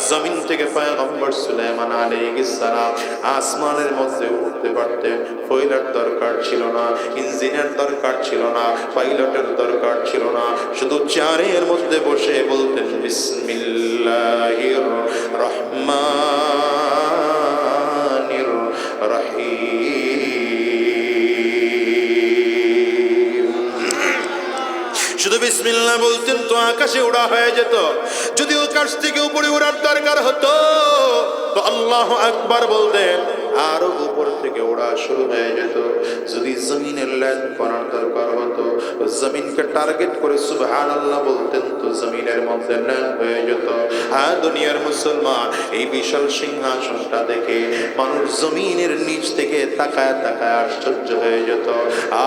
জমিন থেকে পয়গম্বর সুলাইমান আলাইহিস সালাম আসমানের মধ্যে উঠতে পারতেন। ফয়লার দরকার ছিল না, ইঞ্জিনের দরকার ছিল না, পাইলটের দরকার ছিল না। শুধু চেয়ারের মধ্যে বসে বলতেন বিসমিল্লাহির রহমানির রহিম। শুধু বিসমিল্লাহ বলতেন তো আকাশে ওড়া হয়ে যেত। যদি আকাশ থেকে উপরে ওড়ার দরকার হতো তো আল্লাহু আকবার বলতেন, আরো উপর থেকে ওড়া শুরু হয়ে যেত। যদি জমিনের ল্যান্ড করার দরকার হতো, জমিনকে টার্গেট করে সুবহানাল্লাহ বলতেন তো জমিনের মধ্যে ল্যান্ড হয়ে যেত। হ্যাঁ দুনিয়ার মুসলমান, এই বিশাল সিংহাসনটা দেখে মানুষ জমিনের নিচ থেকে তাকায় তাকায় আশ্চর্য হয়ে যেত।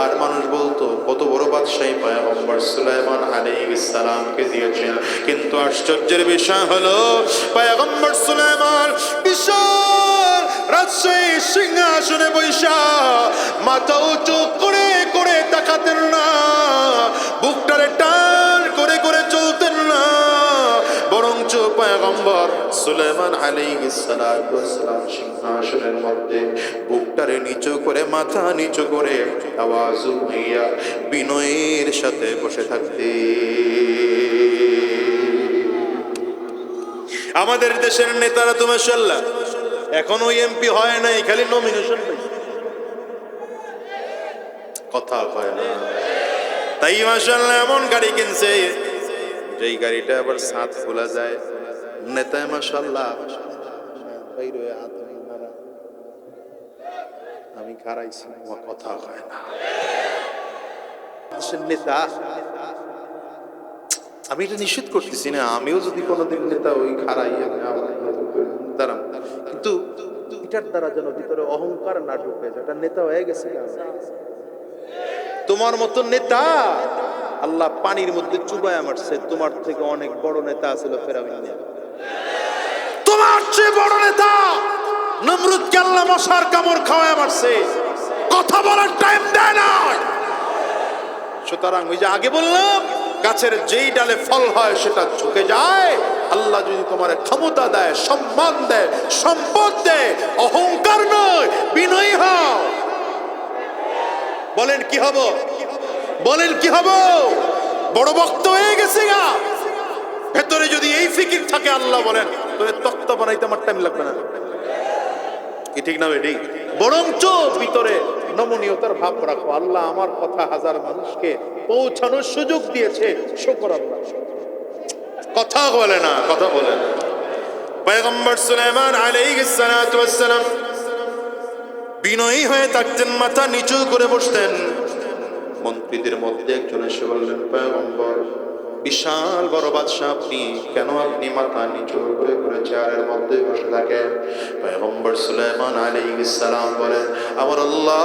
আর মানুষ বলতো কত বড় বাদশাহী পয়গম্বর সুলাইমান আলাইহিস সালামকে দিয়েছেন। কিন্তু আশ্চর্যের বিষয় হলো পয়গম্বর সুলাইমান বিশাল রাজশাহী সিংহাসনে বৈশা মাথা উঁচু করে করে তাকাতেন না, বুকটারে টান করে করে চলতেন না, বরঞ্চ পয়গম্বর সুলাইমান আলাইহিস সালাতু ওয়াস সালাম সিংহাসনের মধ্যে বুকটারে নিচু করে মাথা নিচু করে আওয়াজ উঠিয়া বিনয়ের সাথে বসে থাকতে। আমাদের দেশের নেতারা তো মাশাআল্লাহ এখনো এমপি হয় নাই, খালি নমিনেশন পাইছে, কথা হয় না। তাই মাশাআল্লাহ এমন গাড়ি কিনছে যেই গাড়িটা আবার ছাদ খোলা যায়। নেতায় মাশাআল্লাহ আমি খারাইছি, কথা হয় না। নেতা আমি এটা নিষেধ করতেছি না, আমিও যদি কোনোদিন নেতা ওই খারাই দাঁড়াম, কিন্তু এটার দ্বারা যেন ভিতরে অহংকার না ঢুকে যায়। এটা নেতা হয়ে গেছে। তোমার মতো নেতা আল্লাহ পানির মধ্যে চুবায় মারছে। তোমার থেকে অনেক বড় নেতা ছিল ফেরাউন। তোমার চেয়ে বড় নেতা নমরুদকে আল্লাহ মশার কামড় খাওয়ায় মারছে। কথা বলার টাইম দেয় না। সুতরাং ওই যে আগে বললাম, গাছের যেই ডালে ফল হয় সেটা ঝুঁকে যায়। আল্লাহ যদি তোমার ক্ষমতা দেয়, সম্মান দেয়, সম্পদ দেয়, অহংকার নয়, বিনয়ী হও। বলেন কি হব? বলেন কি হব? বড় বক্তা হয়ে গেছে গা। ভেতরে যদি এই ফিকির থাকে, আল্লাহ বলেন তোরে তক্তা বানাইতে আমার টাইম লাগবে না। কি ঠিক না বেটি? বরঞ্চ ভিতরে নমনীয়তার ভাব রাখো। আল্লাহ আমার কথা হাজার মানুষকে পৌঁছানোর সুযোগ দিয়েছে, শুকর আল্লাহ। কথা বলে না, কথা বলে না। পয়গম্বর সুলাইমান আলাইহিস সালাতু ওয়াস সালাম বিনয়ী হয়ে থাকতেন, মাথা নিচু করে বসতেন। মন্ত্রীদের মধ্যে একজন এসে বললেন, পয়গম্বর, বিশাল বড় বাদশা আপনি, কেন আপনি মাথা নিচু করে করে চেয়ারের মধ্যে বসে থাকেন? পয়গম্বর সুলাইমান আলাইহিস সালাম বলেন, আমার আল্লাহ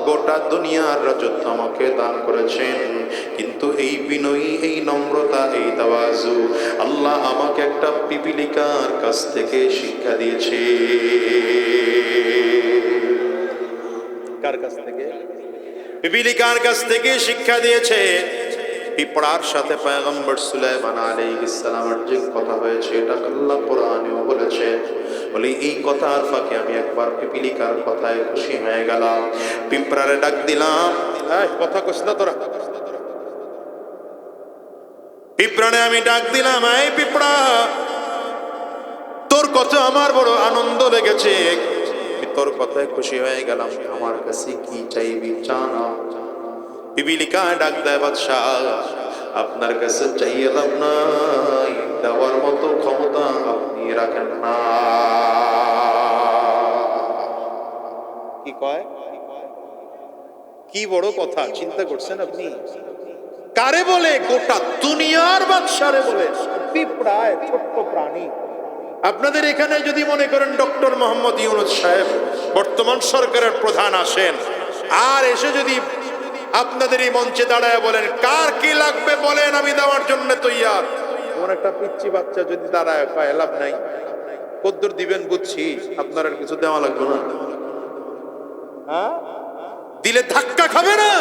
গোটা দুনিয়ার রাজত্ব আমাকে দান করেছেন, কিন্তু এই বিনয়ী, এই নম্রতা, এই তাওয়াজু আল্লাহ আমাকে একটা পিপীলিকার কাছ থেকে শিক্ষা দিয়েছে। কার কাছ থেকে? পিপীলিকার কাছ থেকে শিক্ষা দিয়েছে। পিঁপড়ার সাথে পয়গম্বর সুলাইমান আলাইহিস সালামের যে কথা হয়েছে, এটা আল্লাহ কোরআনেও বলেছে। বলি এই কথার ফাঁকে আমি একবার পিপীলিকার কথায় খুশি হয়ে গেলাম। পিঁপড়ারে ডাক দিলাম, এই কথা কইছ না তোরা? পিঁপড়ারে আমি ডাক দিলাম, এই পিঁপড়া, তোর কথা আমার বড় আনন্দ লেগেছে, তোর কথায় খুশি হয়ে গেলাম, আমার কাছে কি চাইবি, চা না। পিপীলিকা ডাক দেয়, বাদশাহ, আপনার কাছে চাইয়ে লাভ নাই, দেওয়ার মতো ক্ষমতা আপনি রাখেন না। কি কয়? কি বড় কথা চিন্তা করছেন আপনি? কারে বলে? গোটা দুনিয়ার বাদশারে বলে। পিঁপড়ায়, ছোট্ট প্রাণী। আপনাদের এখানে যদি মনে করেন ডক্টর মোহাম্মদ ইউনূস সাহেব বর্তমান সরকারের প্রধান আসেন, আর এসে যদি আপনাদের এই মঞ্চে দাঁড়ায় বলেন, কার কি লাগবে বলেন, আমি দেওয়ার জন্য তৈয়ার, এমন একটা পিচ্চি বাচ্চা যদি দাঁড়ায়, কয় লাভ নাই, কদ্দুর দিবেন বুঝছি, আপনার আর কিছু দেওয়া লাগবে না। হ্যাঁ, দিলে ধাক্কা খাবে না?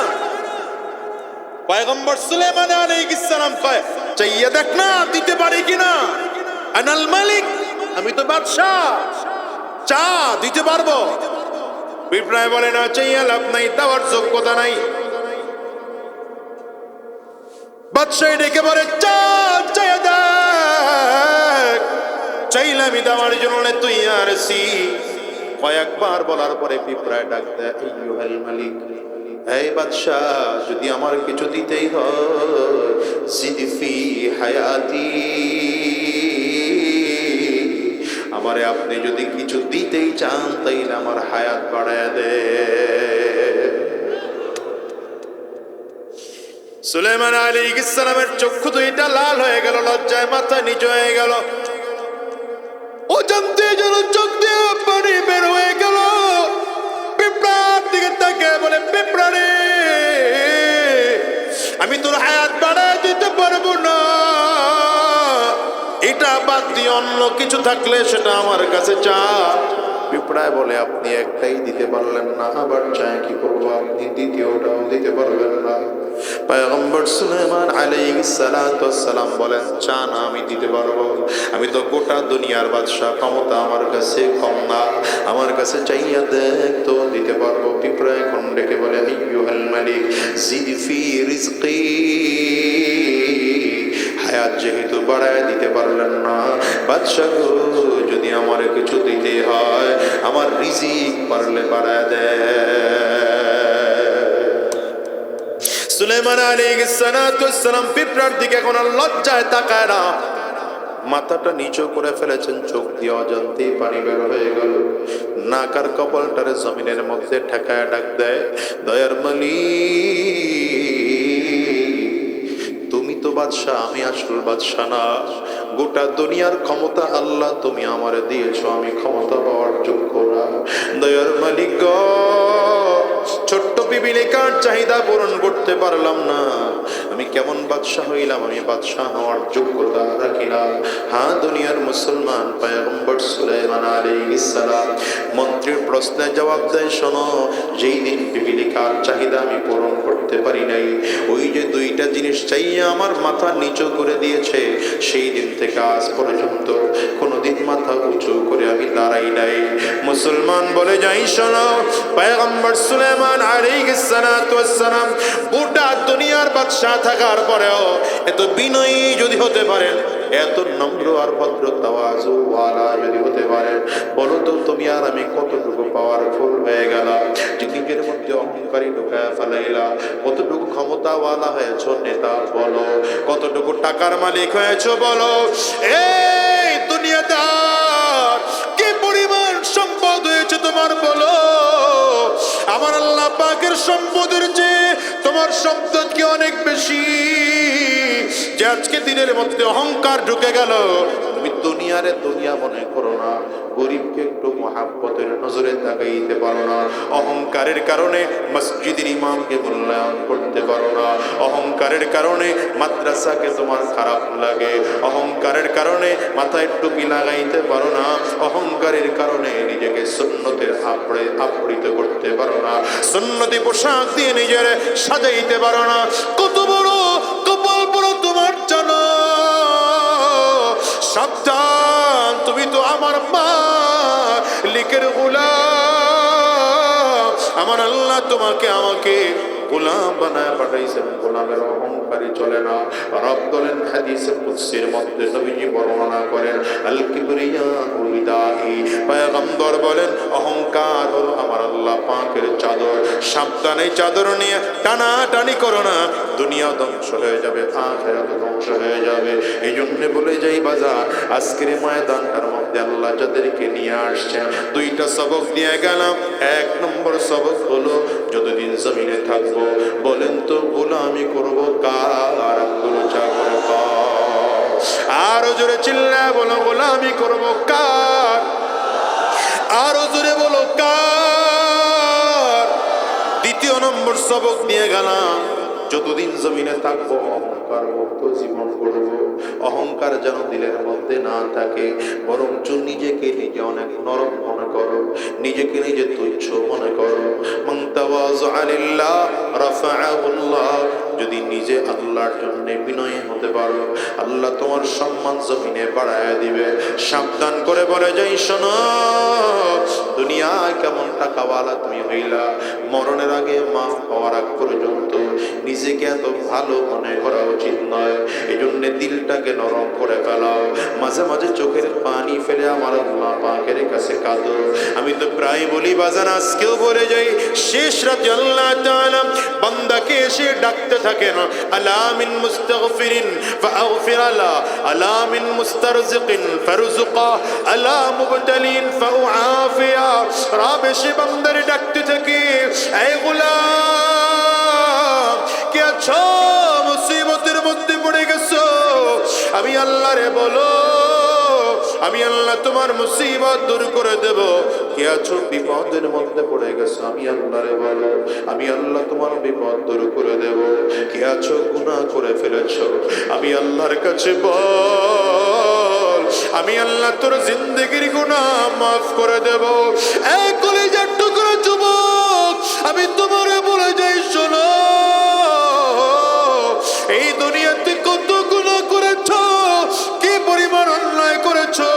পয়গম্বর সুলাইমান আলাইহিস সালাম কয়, চাইয়া দেখ না দিতে পারি কিনা, আনাল মালিক, আমি তো বাদশাহ, চা দিতে পারবো। পিঁপড়ায় বলে, না, চাইয়া লাভ নাই, দেওয়ার যোগ্যতা নাই। বাদশাহ ডেকে বলে, চা চাইয়া দেখ, চাইলে আমি দেওয়ার জন্য তৈয়ার আছি। কয়েকবার বলার পরে পিঁপড়ায় ডাক দেয়, আইয়ুহাল মালিক, এই বাদশাহ, যদি আমার কিছু দিতেই হয়, জিদফি হায়াতি, আমারে আপনি যদি কিছু দিতেই চান, তাইলে আমার হায়াত বাড়ায় দে। সুলাইমান আলাইহিস সালামের চক্ষু দুইটা লাল হয়ে গেল, লজ্জায় মাথা নিচু হয়ে গেল, ও জানতে যেন চোখ দিয়ে পানি বের হয়ে গেল। পিঁপড়ার দিকে তাকে বলে, পিঁপড়া রে, আমি তোর হায়াত বাড়ায় দিতে পারবো না, এটা বাদ দিয়ে অন্য কিছু থাকলে সেটা আমার কাছে চা। পিঁপড়ায় বলে, আপনি একটাই দিতে পারলেন না, আবার চায় কি করবো, আপনি দ্বিতীয়টাও দিতে পারবেন না। পয়গম্বর সুলাইমান আলাইহিস সালাতু ওয়াস সালাম বলেন, চা না আমি দিতে পারবো, আমি তো গোটা দুনিয়ার বাদশা, ক্ষমতা আমার কাছে কম না, আমার কাছে চাইয়া দেখ তো দিতে পারবো। পিঁপড়া এখন ডেকে বলে, আইয়ুহাল মালিক, জিদ ফি রিজকি, হায়াত যেহেতু বাড়ায় দিতে পারলেন না, বাদশা গো, যদি আমার কিছু দিতে হয়, আমার রিজিক পারলে বাড়ায় দেয়। সুলাইমান আলাইহিস সালাতু ওয়াস সালাম পিঁপড়ার দিকে এখন লজ্জায় তাকায় না, মাথাটা নিচু করে ফেলেছেন, চোখ দিয়ে অজান্তেই পানি বের হয়ে গেল, নাকার কপালটারে জমিনের মধ্যে ঠেকায় ডাক দেয়, দয়ার মালিক, তুমি তো বাদশাহ, আমি আসল বাদশাহ না, গোটা দুনিয়ার ক্ষমতা আল্লাহ তুমি আমারে দিয়েছো, আমি ক্ষমতা পাওয়ার যোগ্য না। দয়ার মালিক গো, ছোট্ট পিপীলিকার চাহিদা পূরণ করতে পারলাম না, আমি কেমন বাদশাহ হইলাম, আমি বাদশাহ হওয়ার যোগ্যতা রাখি না। হ্যাঁ, দুনিয়ার মুসলমান, পয়গম্বর সুলাইমান আলাইহিস সালাম মন্ত্রীর প্রশ্নের জবাব দেয়, শোনো, যেই দিন পিপীলিকার চাহিদা আমি পূরণ করতে পারি নাই, ওই যে দুইটা জিনিস চাইয়া আমার মাথা নিচু করে দিয়েছে, সেই দিন থেকে আজ পর্যন্ত কোনোদিন মাথা উঁচু করে আমি দাঁড়াই নাই। মুসলমান বলে যাই, শোনো, পয়গম্বর সুলাইমান আলাইহিস সালাতু ওয়াস সালাম গোটা দুনিয়ার বাদশা থাকার পরেও এত বিনয়ী যদি হতে পারেন, এত নম্র আর ভদ্র তাওয়াজু ওয়ালা যদি হতে পারেন, বলো তো তুমি আর আমি কতটুকু পাওয়ারফুল হয়ে গেলাম, যে নিজের মধ্যে অহংকারী ঢুকায় ফেলাইলা, কতটুকু ক্ষমতাওয়ালা হয়েছো নেতা বলো, কতটুকু টাকার মালিক হয়েছো বলো। এই দুনিয়াদার, আমার বলো, আমার আল্লাহ পাকের সম্পদের চেয়ে তোমার সম্পদ কি অনেক বেশি? যে আজকে দিনের মধ্যে অহংকার ঢুকে গেল, তুমি দুনিয়ারে দুনিয়া মনে করো না, গরিবকে একটু মহাব্বতের নজরে তাকাইতে পারো না, অহংকারের কারণে মসজিদের ইমামকে মূল্যায়ন করতে পারো না, অহংকারের কারণে মাদ্রাসাকে তোমার খারাপ লাগে, অহংকারের কারণে মাথায় টুপি লাগাইতে পারো না, অহংকারের কারণে নিজেকে সুন্নতের আবৃত করতে পারো না, সুন্নতি পোশাক দিয়ে নিজের সাজাইতে পারো না। কত বড় কপাল বড় তোমার জানো? সাবধান, তুমি তো আমার মালিকের গোলাম। আমার আল্লাহ তোমাকে আমাকে গোলাম বানায় পাঠাইছেন, গোলামের অহংকারী চলে না। রব বলেন হাদিসে কুদসির মধ্যে, নবীজি বর্ণনা করেন, আল কিবরিয়াউ রিদাই, পয়গম্বর বলেন অহংকার হলো আমার আল্লাহ পাকের চাদর। সাবধানে চাদর নিয়ে টানাটানি করো না, দুনিয়া ধ্বংস হয়ে যাবে, আখিরাত ধ্বংস হয়ে যাবে। এই জন্য বলে যাই বাজার, আজকের ময়দানটার মধ্যে আল্লাহ যাদেরকে নিয়ে আসছেন, দুইটা সবক দিয়ে গেলাম। এক নম্বর সবক হলো, যতদিন জমিনে থাকবো বলেন তো গোলামি করবো কার? আব্দুল চাকর কার? আরো জোরে চিল্লায় বলো, গোলামি করবো কার? আরো জোরে বলো কার? দ্বিতীয় নম্বর সবক দিয়ে গেলাম, যতদিন জমিনে থাকবো অহংকার মুক্ত জীবন করবো। অহংকার যেন দিলের মধ্যে না থাকে, বরঞ্চ নিজেকে নিজে অনেক নরম মনে করো, নিজেকে নিজে তুচ্ছ মনে করো। মান তাওয়াযআ লিল্লাহ রাফাআহুল্লাহ, যদি নিজে আল্লাহর জন্য বিনয়ী হতে পারো, আল্লাহ তোমার সম্মান জমিনে বাড়ায় দিবে। সাবধান করে বলে যাই, শোনো, দুনিয়ায় কেমন টাকাওয়ালা তুমি হইলা, মরণের আগে মাফ হওয়ার আগ পর্যন্ত নিজেকে এত ভালো মনে করা উচিত নয়। এই জন্য দিলটাকে নরম করে ফেলাও, মাঝে মাঝে চোখের পানি ফেলে আমার আল্লাহ পাকের কাছে কাঁদো। আমি তো প্রায় বলি বাজান, আজকেও বলে যাই, শেষ রাতে আল্লাহ তাআলা বান্দাকে এসে ডাকতে থাকেন, আলা মিন মুস্তাগফিরিন ফাগফির লা, আলা মিন মুস্তারজিকিন ফারজুকা, আলা মুবতালিন ফাউআফিয়া। রব এসে বান্দারে ডাকতে থাকে, এই গোলাম কে আছো, মুসিবতের মধ্যে পড়ে গেছো, আমি আল্লাহ রে বলো, আমি আল্লাহ তোমার মুসিবত দূর করে দেব। কে আছো বিপদের মধ্যে পড়ে গেছো, আমি আল্লাহ রে বলো, আমি আল্লাহ তোমার বিপদ দূর করে দেব। কে আছো গুনাহ করে ফেলেছো, আমি আল্লাহর কাছে বল, আমি আল্লাহ তোর জিন্দেগির গুনাহ মাফ করে দেব। এই কলিজার টুকরো যুবক, আমি তোমারে বলে যাই, শোনো, এই দুনিয়াতে কত গুনাহ করেছো, কি পরিমাণ অন্যায় করেছো,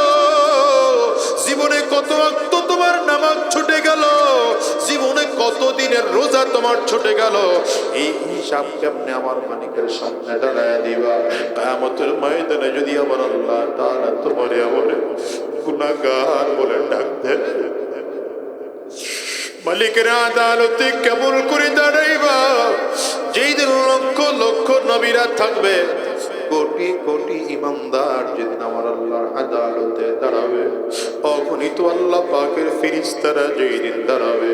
জীবনে কত ওয়াক্ত তোমার নামাজ ছুটে গেল, জীবনে কত দিনের রোজা তোমার ছুটে গেল, এই হিসাব কেমনে আমার মালিকের সামনে দাঁড়ায় দিবা? কিয়ামতের ময়দানে যদি আমার আল্লাহ তাআলা তোমারে আমলে গুনাহগার বলে ডাক দেন, মালিকের আদালতে কেমন করে দাঁড়াইবা? যেই দিন লক্ষ লক্ষ নবীরা থাকবে, কোটি কোটি ইমানদার যেদিন আমার আল্লাহর আদালতে দাঁড়াবে, তখনই তো আল্লাহ পাকের ফেরেশতারা যেই দিন দাঁড়াবে,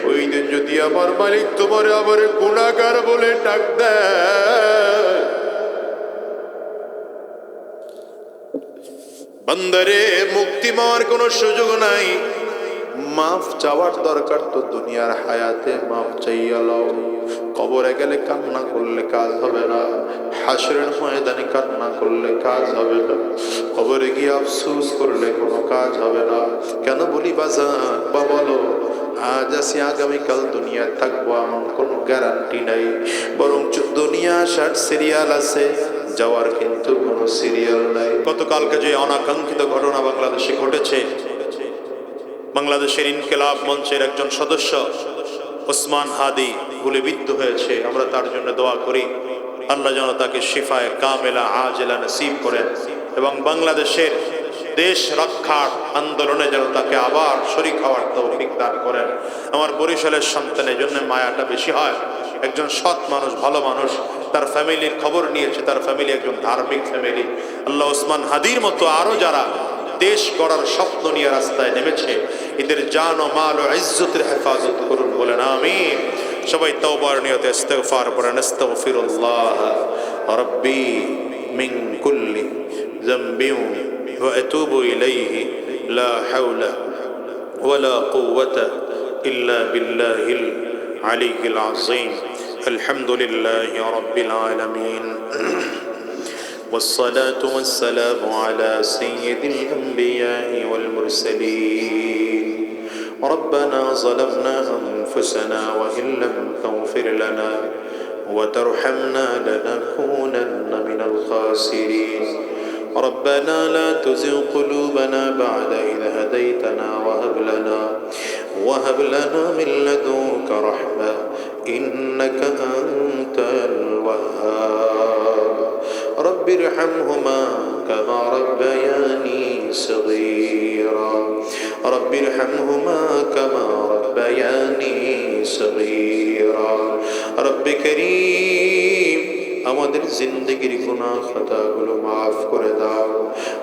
ওই দিন যদি আমার মালিক তোমার আবার গুনাহগার বলে ডাক দেয়, বান্দারে মুক্তি পাওয়ার কোনো সুযোগ নাই। মাফ চাওয়ার দরকার তো দুনিয়ার হায়াতে মাফ চাইয়া লও, কবরে গেলে কান্না করলে কাজ হবে না, হাসরের ময়দানে কান্না করলে কাজ হবে না, কবরে গিয়ে আফসোস করলে কোনো কাজ হবে না। কেন বলি বাজান বা বলো, আজ আছি আগামীকাল দুনিয়া থাকবো এমন কোনো গ্যারান্টি নাই, বরং দুনিয়া আসার সিরিয়াল আছে, যাওয়ার কিন্তু কোনো সিরিয়াল নাই। গতকালকে যে অনাকাঙ্ক্ষিত ঘটনা বাংলাদেশে ঘটেছে, বাংলাদেশের ইনকিলাব মঞ্চের একজন সদস্য ওসমান হাদি গুলিবিদ্ধ হয়েছে। আমরা তার জন্য দোয়া করি, আল্লাহ যেন তাকে শিফায়ে কামেলা আজেলা নসিব করেন এবং বাংলাদেশের দেশ রক্ষার আন্দোলনে যেন তাকে আবার শরীক হওয়ার তৌফিক দান করেন। আমার বরিশালের সন্তানের জন্য মায়াটা বেশি হয়, একজন সৎ মানুষ, ভালো মানুষ, তার ফ্যামিলির খবর নিয়েছে, তার ফ্যামিলি একজন ধার্মিক ফ্যামিলি। আল্লাহ ওসমান হাদির মতো আরো যারা দেশ গড়ার স্বপ্ন নিয়ে রাস্তায় নেমেছে, এদের জান ও মাল ও ইজ্জতের হেফাজত করুন, বলেন আমিন। সবাই তওবার নিয়তে ইস্তিগফার করেন। আস্তাগফিরুল্লাহ রাব্বি মিন কুল্লি যামবিন ওয়া আতুবু ইলাইহি লা হাওলা ওয়ালা কুওয়াতা ইল্লা বিল্লাহিল আলিয়্যিল আযীম। আলহামদুলিল্লাহি রাব্বিল আলামিন। والصلاة والسلام على سيد الأنبياء والمرسلين. ربنا ظلمنا أنفسنا وإن لم تغفر لنا وترحمنا لنكونن من الخاسرين. ربنا لا تزغ قلوبنا بعد إذ هديتنا وهب لنا من لدنك رحمة إنك أنت الوهاب. رب ارحمهما كما ربياني صغيرا. رب ارحمهما كما ربياني صغيرا. رب كريم আমাদের জিন্দেগির গুনাহ খাতাগুলো মাফ করে দাও।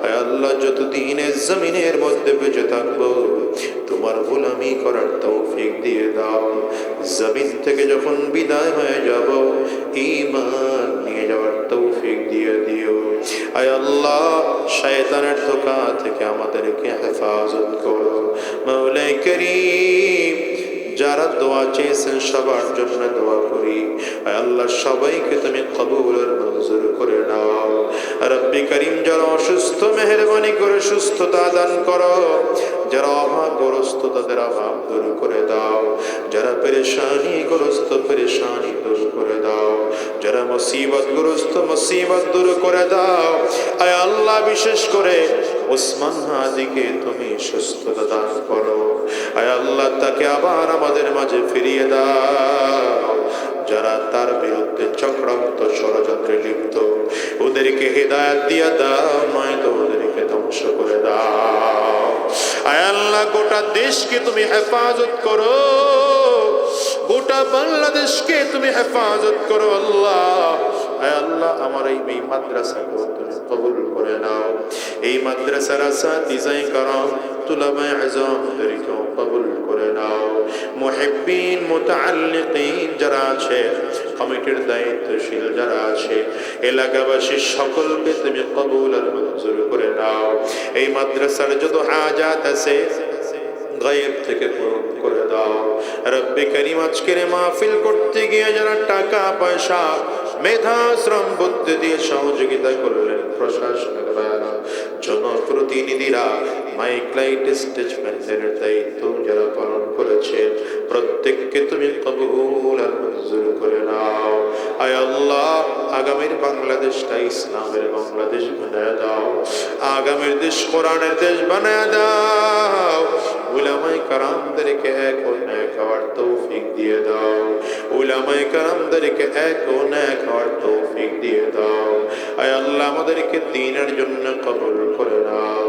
আয় আল্লাহ, যতদিন এই জমিনের মধ্যে বেঁচে থাকবো তোমার গোলামি করার তৌফিক দিয়ে দাও। জমিন থেকে যখন বিদায় হয়ে যাব ঈমান নিয়ে যাওয়ার তৌফিক দিয়ে দিও। আয় আল্লাহ, শয়তানের ধোঁকা থেকে আমাদেরকে হেফাজত করো। মাওলাই করিম, যারা দোয়া চেয়েছেন সবার জন্য দোয়া করি। আয় আল্লাহ, সবাইকে তুমি কবুল আর মঞ্জুর করে নাও। রব্বি করিম, যারা অসুস্থ মেহেরবানি করে সুস্থতা দান করো। যারা অভাবগ্রস্ত তাদের অভাব দূর করে দাও। যারা পেরেশানিগ্রস্ত পেরেশানি দূর করে দাও। যারা মুসিবতগ্রস্ত মুসিবত দূর করে দাও। আয় আল্লাহ, বিশেষ করে ওসমান হাদিকে তুমি সুস্থতা দান করো। আয় আল্লাহ, তাকে আবার আমাদের মাঝে ফিরিয়ে দাও। যারা তার বিরুদ্ধে চক্রান্ত ষড়যন্ত্রে লিপ্ত ওদেরকে হেদায়েত দিয়া দাও, নয়তো ওদেরকে ধ্বংস করে দাও। আয় আল্লাহ, গোটা দেশকে তুমি হেফাজত করো। গোটা বাংলাদেশকে তুমি হেফাজত করো আল্লাহ। আয় আল্লাহ, আমার এই মাদ্রাসাকে তুমি কবুল করে নাও। এই মাদ্রাসার আসাতিজায়ে کرام তুলাবায়ে আযমদেরকে কবুল করে নাও। মুহিব্বিন মুতাআল্লিকিন যারা আছে, কমিটির দায়িত্বশীল যারা আছে, এলাকাবাসী সকলকে তুমি কবুল আর মঞ্জুর করে নাও। এই মাদ্রাসার যত হাজাত আছে গায়েব থেকে পূরণ করে দাও। রব্বে করিম, আজকের মাহফিল করতে গিয়ে যারা টাকা পয়সা মেধা শ্রম বুদ্ধি দিয়ে সহযোগিতা করলেন, প্রশাসনের ভাইরা, জনপ্রতিনিধিরা, মাইক লাইট স্টেজ ম্যানেজারের দায়িত্ব যারা পালন করেছেন, প্রত্যেককে তুমি কবুল আর মঞ্জুর করে নাও। আয় আল্লাহ, আগামীর বাংলাদেশটা ইসলামের বাংলাদেশ বানায় দাও। আগামীর দেশ কোরআনের দেশ বানায় দাও। উলামায়ে কেরামদেরকে এক ও নেক হওয়ার তৌফিক দিয়ে দাও। উলামায়ে কেরামদেরকে এক ও নেক হওয়ার তৌফিক দিয়ে দাও। আয় আল্লাহ, আমাদেরকে দ্বীনের জন্য কবুল করে নাও।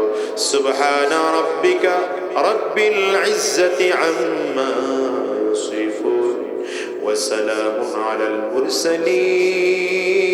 সুবহানা রাব্বিকা রাব্বিল ইজ্জাতি আম্মা ইয়াসিফুন ওয়া সালামুন আলাল মুরসালিন